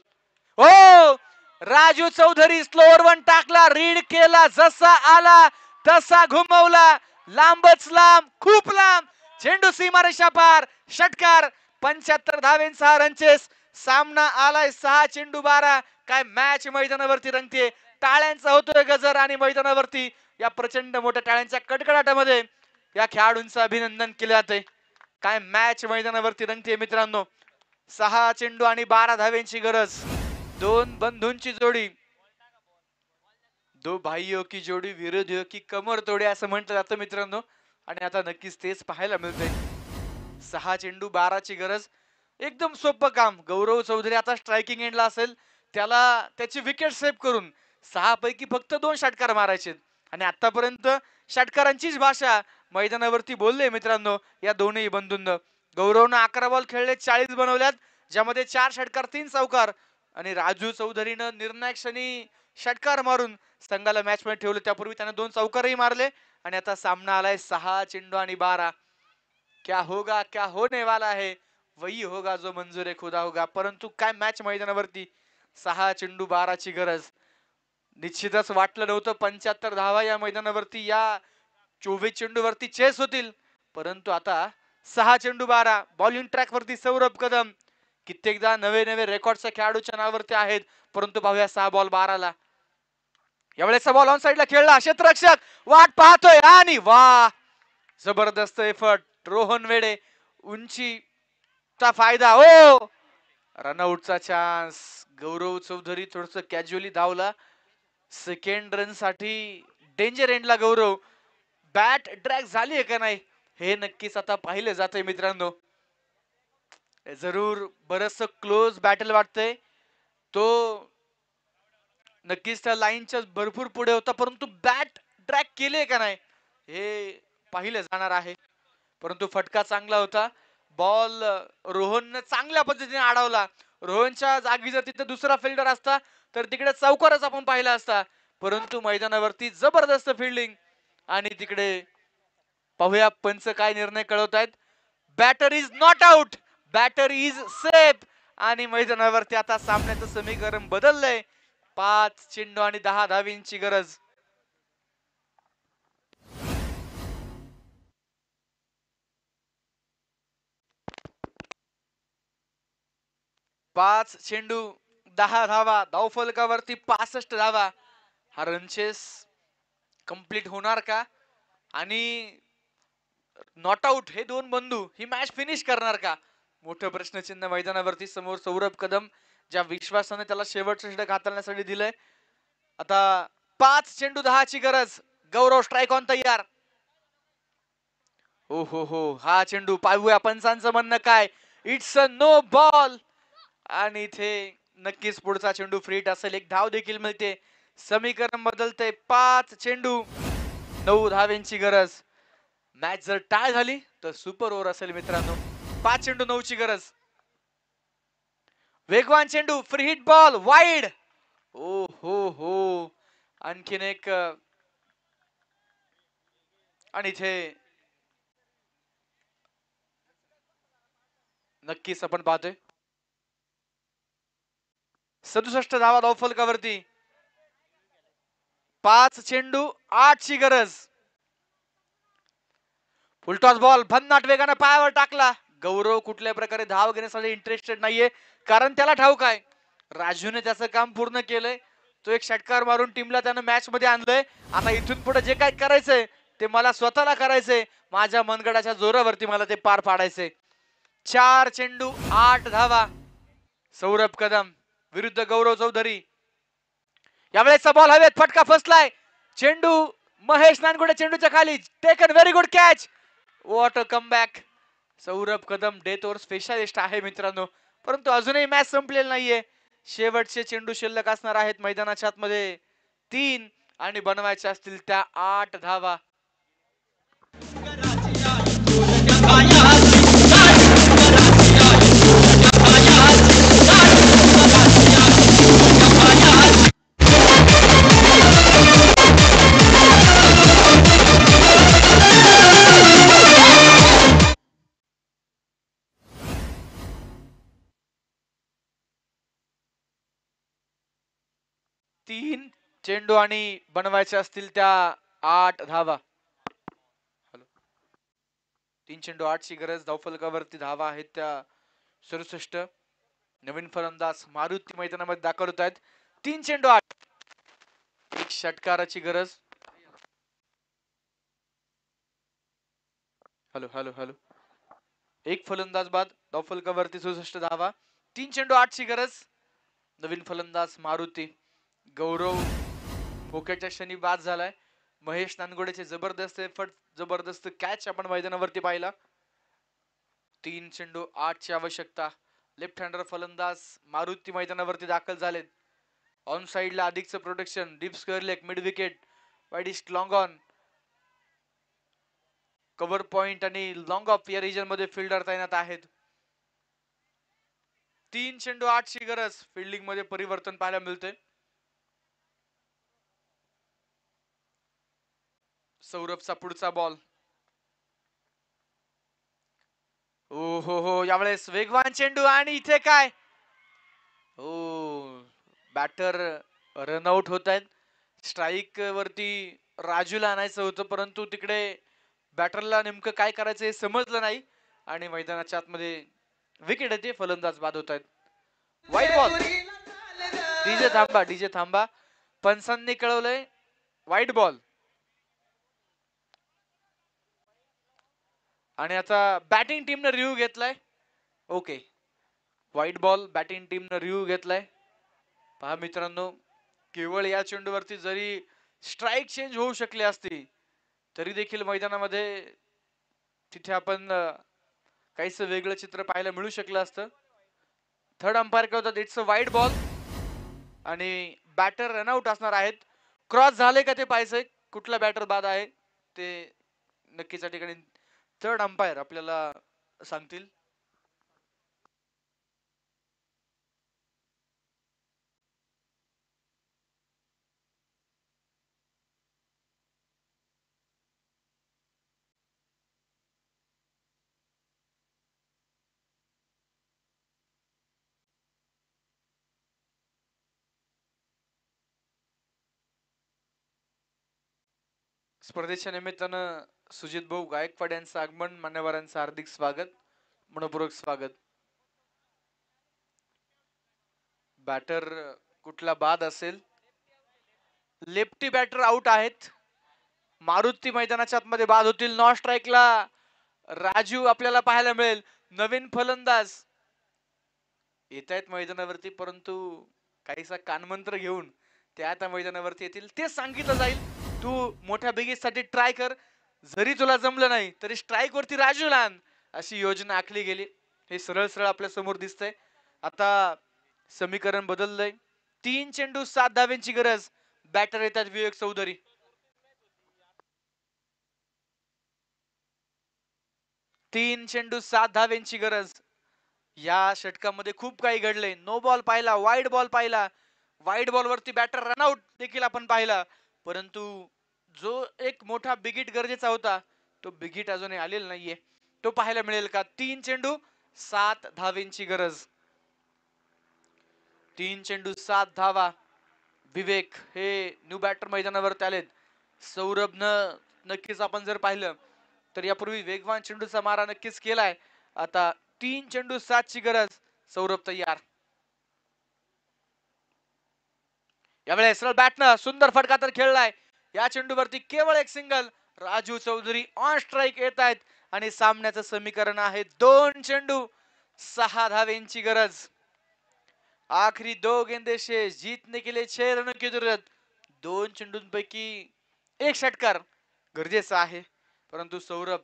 हो, राजू चौधरी स्लोवर वन टाकला, रीड केला, जसा आला तसा घुमवला, लांबच लांब, खूप लांब, चेंडू सीमारेषा पार, षटकार. 75 धावेंचा रनचेस. सामना आलाय 6 चेंडू 12. काय मॅच मैदानावरती रंगते. टाळ्यांचा होतोय गजर आणि मैदानावरती या प्रचंड मोठ्या टाळ्यांच्या कडकडाटामध्ये या खेळाडूंचं अभिनंदन केले जाते. काय मॅच मैदानावरती रंगते मित्रांनो. 6 चेंडू आणि 12 धावेंची गरज. 2 बंधूंची जोडी, दो भाइयों की जोडी, विरोधियों की कमर तोडे असं म्हटलं जातं मित्रांनो. आणि आता नक्कीच तेच पाहायला मिळतंय. 6 चेंडू 12 ची गरज. एकदम सोपं काम. गौरव चौधरी आता स्ट्रायकिंग एंडला असेल, त्याला त्याची विकेट सेव्ह करून 6 पैकी फक्त 2 षटकार मारायचे आणि आतापर्यंत षटकारांचीच भाषा मैदानावरती बोलले मित्रांनो या दोन्ही बंधूंना. गौरवनं 11 बॉल खेळले, 40 बनवल्यात, ज्यामध्ये 4 षटकार 3 चौकार. आणि राजू चौधरीनं निर्णायक क्षणी षटकार मारून संघाला मॅच मध्ये ठेवलं. त्यापूर्वी त्याने 2 चौकारही मारले आणि आता सामना आलाय 6 चेंडू आणि 12. क्या होगा, क्या होने वाला है, वही होगा जो मंजूर खुदा होगा. परंतु काय मॅच मैदानावरती. 6 चेंडू 12 ची गरज. निश्चितच वाटलं नव्हतं 75 धावा या मैदानावरती या 24 चेंडूवरती चेस होतील. परंतु आता 6 चेंडू 12. बॉलिंग ट्रॅक वरती सौरभ कदम. कित्येकदा नवे नवे रेकॉर्डच्या खेळाडूच्या नावावरती आहेत, परंतु पाहूया 6 बॉल 12 ला यावेळेचा बॉल ऑन साइडला खेळला, क्षेत्ररक्षक वाट पाहतोय आणि वा, जबरदस्त एफर्ट रोहन वेडे, उंचीचा फायदा. ओ, रनआउटचा चान्स. गौरव चौधरी थोडस कॅज्युअली धावला. सेकंड रन साठी डेंजर एंडला गौरव. बॅट ड्रॅग झाली आहे का नाही हे नक्कीच आता पाहिलं जातंय मित्रांनो. जरूर बरस क्लोज बॅटल वाटतंय. तो नक्कीच त्या लाईनच्या भरपूर पुढे होता, परंतु बॅट ड्रॅग केले का नाही हे पाहिलं जाणार आहे. परंतु फटका चांगला होता. बॉल रोहनने चांगल्या पद्धतीने अडवला. रोहनच्या जागी जर तिथे दुसरा फिल्डर असता तर तिकडे चौकारच आपण पाहिला असता. परंतु मैदानावरती जबरदस्त फिल्डिंग आणि तिकडे पाहूया पंच काय निर्णय कळवतायत. Batter is not out, batter is safe. आणि मैदानावरती आता सामन्याचं समीकरण बदललंय. 5 चेंडू आणि 10 धावींची गरज. 5 चेंडू 10 धावा. धावफलकावरती 65 धावा. हा रनचेस कंप्लीट होणार का आणि नॉट आउट हे दोन बंधू ही मॅच फिनिश करणार का, मोठं प्रश्नचिन्ह मैदानावरती समोर. सौरभ कदम ज्या विश्वासाने त्याला शेवटचं षटक हाताळण्यासाठी दिलंय. आता 5 चेंडू 10 ची गरज. गौरव स्ट्राईक ऑन तयार. हो हो हो, हा चेंडू पाहूया पंचांचं म्हणणं काय. इट्स अ नो बॉल आणि इथे नक्कीच पुढचा चेंडू फ्रीट असेल. एक धाव देखील मिळते. समीकरण बदलते. 5 चेंडू 9 धावेंची गरज. मॅच जर टाय झाली तर सुपर ओव्हर असेल मित्रांनो. 5 चेंडू 9 ची गरज. वेगवान चेंडू, फ्री हिट बॉल वाईड. ओ हो हो, आणखीन एक आणि इथे नक्कीच आपण पाहतोय 67 धावा धावफलकावरती. 5 चेंडू 8 ची गरज. फुलटॉस बॉल भन्नाट वेगाने पायावर टाकला. गौरव कुठल्या प्रकारे धाव घेण्यासाठी इंटरेस्टेड नाहीये, कारण त्याला ठाऊक आहे राजूने त्याचं काम पूर्ण केलंय. तो एक षटकार मारून टीमला त्यानं मॅच मध्ये आणलंय. आता इथून पुढे जे काय करायचंय ते मला स्वतःला करायचंय. माझ्या मनगडाच्या जोरावरती मला ते पार पाडायचंय. 4 चेंडू 8 धावा. सौरभ कदम विरुद्ध गौरव चौधरी. यावेळेचा बॉल हवेत, फटका फसलाय. चेंडू महेश नानगुडे चेंडूच्या खाली. Taken, very good catch. What a comeback. Saurabh Kadam death over specialist आहे मित्रांनो, परंतु अजूनही मॅच संपलेली नाहीये. शेवटचे चेंडू शिल्लक असणार आहेत मैदानाच्या आतमध्ये 3 आणि बनवायच्या असतील त्या 8 धावा. तीन चेंडू आणि बनवायचे असतील त्या 8 धावा. 3 चेंडू 8 ची गरज. धावफलकावरती धावा आहेत त्या 67. नवीन फलंदाज मारुती मैदानामध्ये दाखल होत आहेत. 3 चेंडू 8. एक षटकाराची गरज. हॅलो हॅलो हॅलो, एक फलंदाज बाद. धावफलकावरती 67 धावा. 3 चेंडू 8 ची गरज. नवीन फलंदाज मारुती. गौरव मोक्याच्या क्षणी बाद झालाय. महेश नानगोडेचे जबरदस्त एफर्ट, जबरदस्त कॅच आपण मैदानावरती पाहिला. 3 चेंडू 8 ची आवश्यकता. लेफ्ट हँडर फलंदाज मारुती मैदानावरती दाखल झालेत. ऑन साइडला अधिकचं protection. Deep square leg, mid wicket, widest long on, cover point आणि लॉंग ऑफ या रिजन मध्ये फिल्डर तैनात आहेत. 3 चेंडू 8 ची गरज. फिल्डिंग मध्ये परिवर्तन पाहायला मिळते. सौरभचा पुढचा बॉल. ओ हो हो, यावेळेस वेगवान चेंडू आणि इथे काय. ओ, बॅटर रनआउट होत आहेत. स्ट्राईक वरती राजूला आणायचं होतं, परंतु तिकडे बॅटरला नेमकं काय करायचं हे समजलं नाही आणि मैदानाच्या आतमध्ये विकेट येते. फलंदाज बाद होत आहेत. वाईट बॉल. डीजे थांबा, डीजे थांबा. पंचांनी कळवलंय वाईट बॉल. आणि आता बॅटिंग टीमने रिव्ह्यू घेतलाय. ओके, व्हाईट बॉल बॅटिंग टीमने रिव्ह्यू घेतलाय. पहा मित्रांनो, केवळ या चेंडूवरती जरी स्ट्राईक चेंज होऊ शकली असती तरी देखील मैदानामध्ये तिथे आपण काहीच वेगळं चित्र पाहायला मिळू शकलं असतं. थर्ड अंपायर कळवतात इट्स अ वाईट बॉल आणि बॅटर रनआउट असणार आहेत. क्रॉस झाले का ते पाहायचंय, कुठला बॅटर बाद आहे ते नक्कीच या ठिकाणी थर्ड अंपायर आपल्याला सांगतील. स्पर्धेच्या निमित्तानं सुजित भाऊ गायकवाड यांचं आगमन, मान्यवरांचं हार्दिक स्वागत, मनपूर्वक स्वागत. बॅटर कुठला बाद असेल, लेफ्टी बॅटर आउट आहेत. मारुती मैदानाच्या आतमध्ये बाद होतील. नॉन स्ट्राईकला राजू आपल्याला पाहायला मिळेल. नवीन फलंदाज येत आहेत मैदानावरती, परंतु काहीसा कानमंत्र घेऊन ते आता मैदानावरती येतील. ते सांगितलं जाईल तू मोठ्या बिगीसाठी ट्राय कर, जरी तुला जमलं नाही तरी स्ट्राईक वरती राजूला आण, अशी योजना आखली गेली. हे सरळ सरळ आपल्या समोर दिसतंय. आता समीकरण बदललंय. 3 चेंडू 7 धाव्यांची गरज. बॅटर येतात विवेक चौधरी. 3 चेंडू 7 धाव्यांची गरज. या षटकामध्ये खूप काही घडले. नो बॉल पाहिला, वाईड बॉल पाहिला, वाईड बॉल वरती बॅटर रनआउट देखील आपण पाहिला, परंतु जो एक मोठा बिगिट गरजेचा होता तो बिगिट अजूनही आलेला नाहीये. तो पाहायला मिळेल का? 3 चेंडू 7 धावेंची गरज. 3 चेंडू 7 धावा. विवेक हे न्यू बॅटर मैदानावरती आलेत. सौरभनं नक्कीच आपण जर पाहिलं तर यापूर्वी वेगवान चेंडूचा मारा नक्कीच केलाय. आता 3 चेंडू 7 ची गरज. सौरभ तयार. यावेळेस सरळ बॅटनं सुंदर फटका तर खेळलाय. या चेंडूवरती केवळ एक single. Raju Chaudhari on strike येत आहेत आणि सामन्याचं समीकरण आहे 2 चेंडू 6 धावेंची गरज. आखरी 2 गेंदे शेष, जीतने के लिए 6 रनों की जरूरत. 2 चेंडूंपैकी एक षटकार गरजेचा आहे, परंतु सौरभ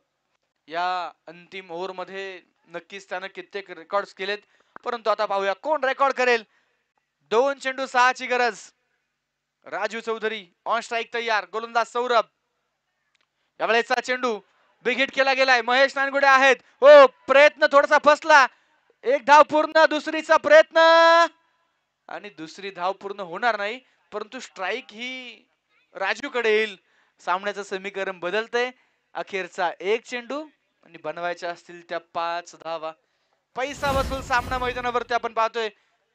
या अंतिम ओव्हर मध्ये नक्कीच त्यानं कित्येक रेकॉर्ड केलेत, परंतु आता पाहूया कोण रेकॉर्ड करेल. 2 चेंडू 6 ची गरज. राजू चौधरी ऑन स्ट्राईक तयार. गोलंदाज सौरभ. यावेळेचा चेंडू बिग हिट केला गेलाय. महेश नानगुडे आहेत. हो, प्रयत्न थोडासा फसला. एक धाव पूर्ण, दुसरीचा प्रयत्न आणि दुसरी धाव पूर्ण होणार नाही, परंतु स्ट्राईक ही राजूकडे येईल. सामन्याचं समीकरण बदलतंय. अखेरचा एक चेंडू आणि बनवायच्या असतील त्या 5 धावा. पैसा वसूल सामना मैदानावरती आपण पाहतोय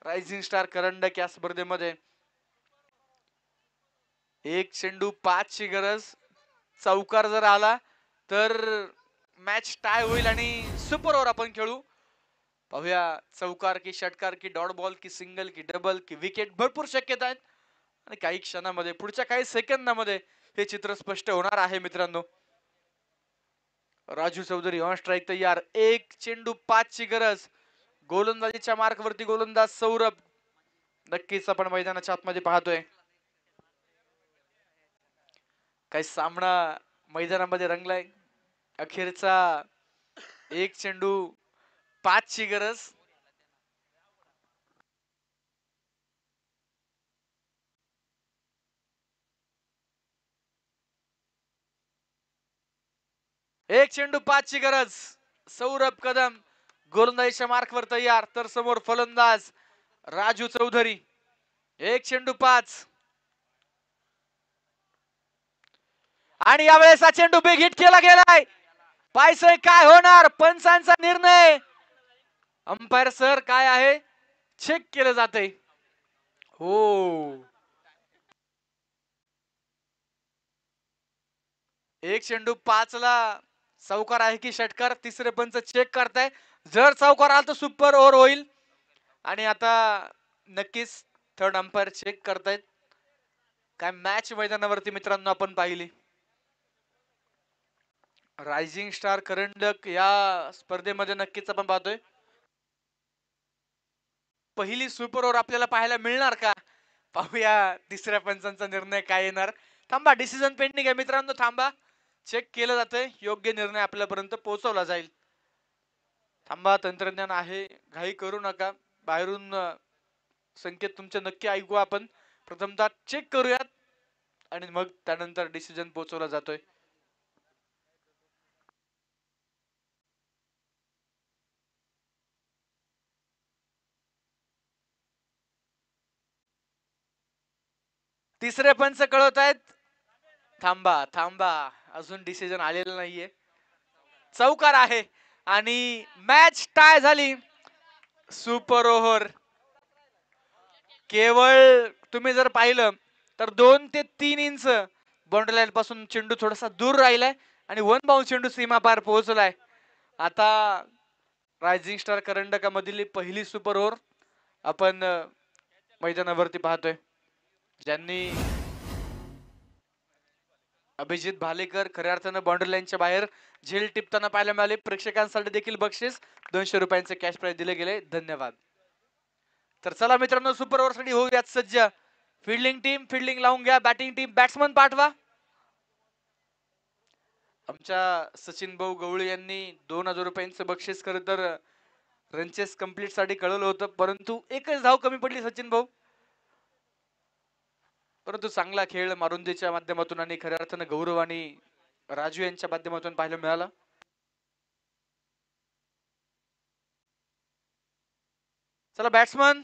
रायझिंग स्टार करंडक या स्पर्धेमध्ये. 1 चेंडू 5 ची गरज. चौकार जर आला तर मॅच टाय होईल आणि सुपर ओव्हर आपण खेळू. पाहूया चौकार की षटकार की डॉट बॉल की सिंगल की डबल की विकेट. भरपूर शक्यता आहेत आणि काही क्षणामध्ये, पुढच्या काही सेकंदामध्ये हे चित्र स्पष्ट होणार आहे मित्रांनो. राजू चौधरी ऑन स्ट्राईक तयार. 1 चेंडू 5 ची गरज. गोलंदाजीच्या मार्क वरती गोलंदाज सौरभ नक्कीच आपण मैदानाच्या आतमध्ये पाहतोय. काही सामना मैदानामध्ये रंगलाय. अखेरचा 1 चेंडू 5 ची गरज. एक चेंडू 5 ची गरज. सौरभ कदम गोलंदाजीच्या मार्कवर तयार, तर समोर फलंदाज राजू चौधरी. 1 चेंडू 5 आणि यावेळेस हा चेंडू बिग हिट केला गेलाय. पायसय काय होणार, पंचांचा निर्णय. अंपायर सर काय आहे चेक केलं जाते. हो, 1 चेंडू 5 ला चौकार आहे की षटकार, तिसरे पंच चेक करताय. जर चौकार आला तर सुपर ओव्हर होईल आणि आता नक्कीच थर्ड अंपायर चेक करतायत. काय मॅच मैदानावरती मित्रांनो आपण पाहिली. रायझिंग स्टार करंडक या स्पर्धेमध्ये नक्कीच आपण पाहतोय पहिली सुपर ओव्हर आपल्याला पाहायला मिळणार का? पाहूया तिसऱ्या पंचांचा निर्णय काय येणार. थांबा, डिसिजन पेंडिंग आहे मित्रांनो, थांबा. चेक केलं जातंय, योग्य निर्णय आपल्यापर्यंत पोहोचवला जाईल. थांबा, तंत्रज्ञान आहे, घाई करू नका. बाहेरून संकेत तुमचे नक्की ऐकू आपण. प्रथमतः चेक करूयात आणि मग त्यानंतर डिसिजन पोहोचवला जातोय. तिसरे पंच कळवत आहेत. थांबा थांबा, अजून डिसिजन आलेलं नाहीये. चौकार आहे आणि मॅच टाय झाली. सुपर ओव्हर केवळ तुम्ही जर पाहिलं तर 2 ते 3 इंच बाउंड्री लाईन पासून चेंडू थोडासा दूर राहिलाय आणि वन बाउंड चेंडू सीमा पार पोहोचलाय. आता रायझिंग स्टार करंडकामधील पहिली सुपर ओव्हर आपण मैदानावरती पाहतोय. ज्यांनी अभिजित भालेकर खऱ्या अर्थानं बाउंड्री लाईनच्या बाहेर झेल टिपताना पाहायला मिळाले. प्रेक्षकांसाठी देखील बक्षीस 200 रुपयांचे कॅश प्राइज दिले गेले. धन्यवाद. तर चला मित्रांनो, सुपर ओव्हर साठी होऊयात सज्ज. फिल्डिंग टीम फिल्डिंग लावून घ्या. बॅटिंग टीम बॅट्समन पाठवा. आमच्या सचिन भाऊ गवळी यांनी 2000 रुपयांचं बक्षीस खरं तर रनचेस कंप्लीट साठी कळवलं होतं, परंतु एकच धाव कमी पडली सचिन भाऊ. परंतु चांगला खेळ मारुंदेच्या माध्यमातून आणि खऱ्या अर्थानं गौरव आणि राजू यांच्या माध्यमातून पाहायला मिळाला. चला बॅट्समन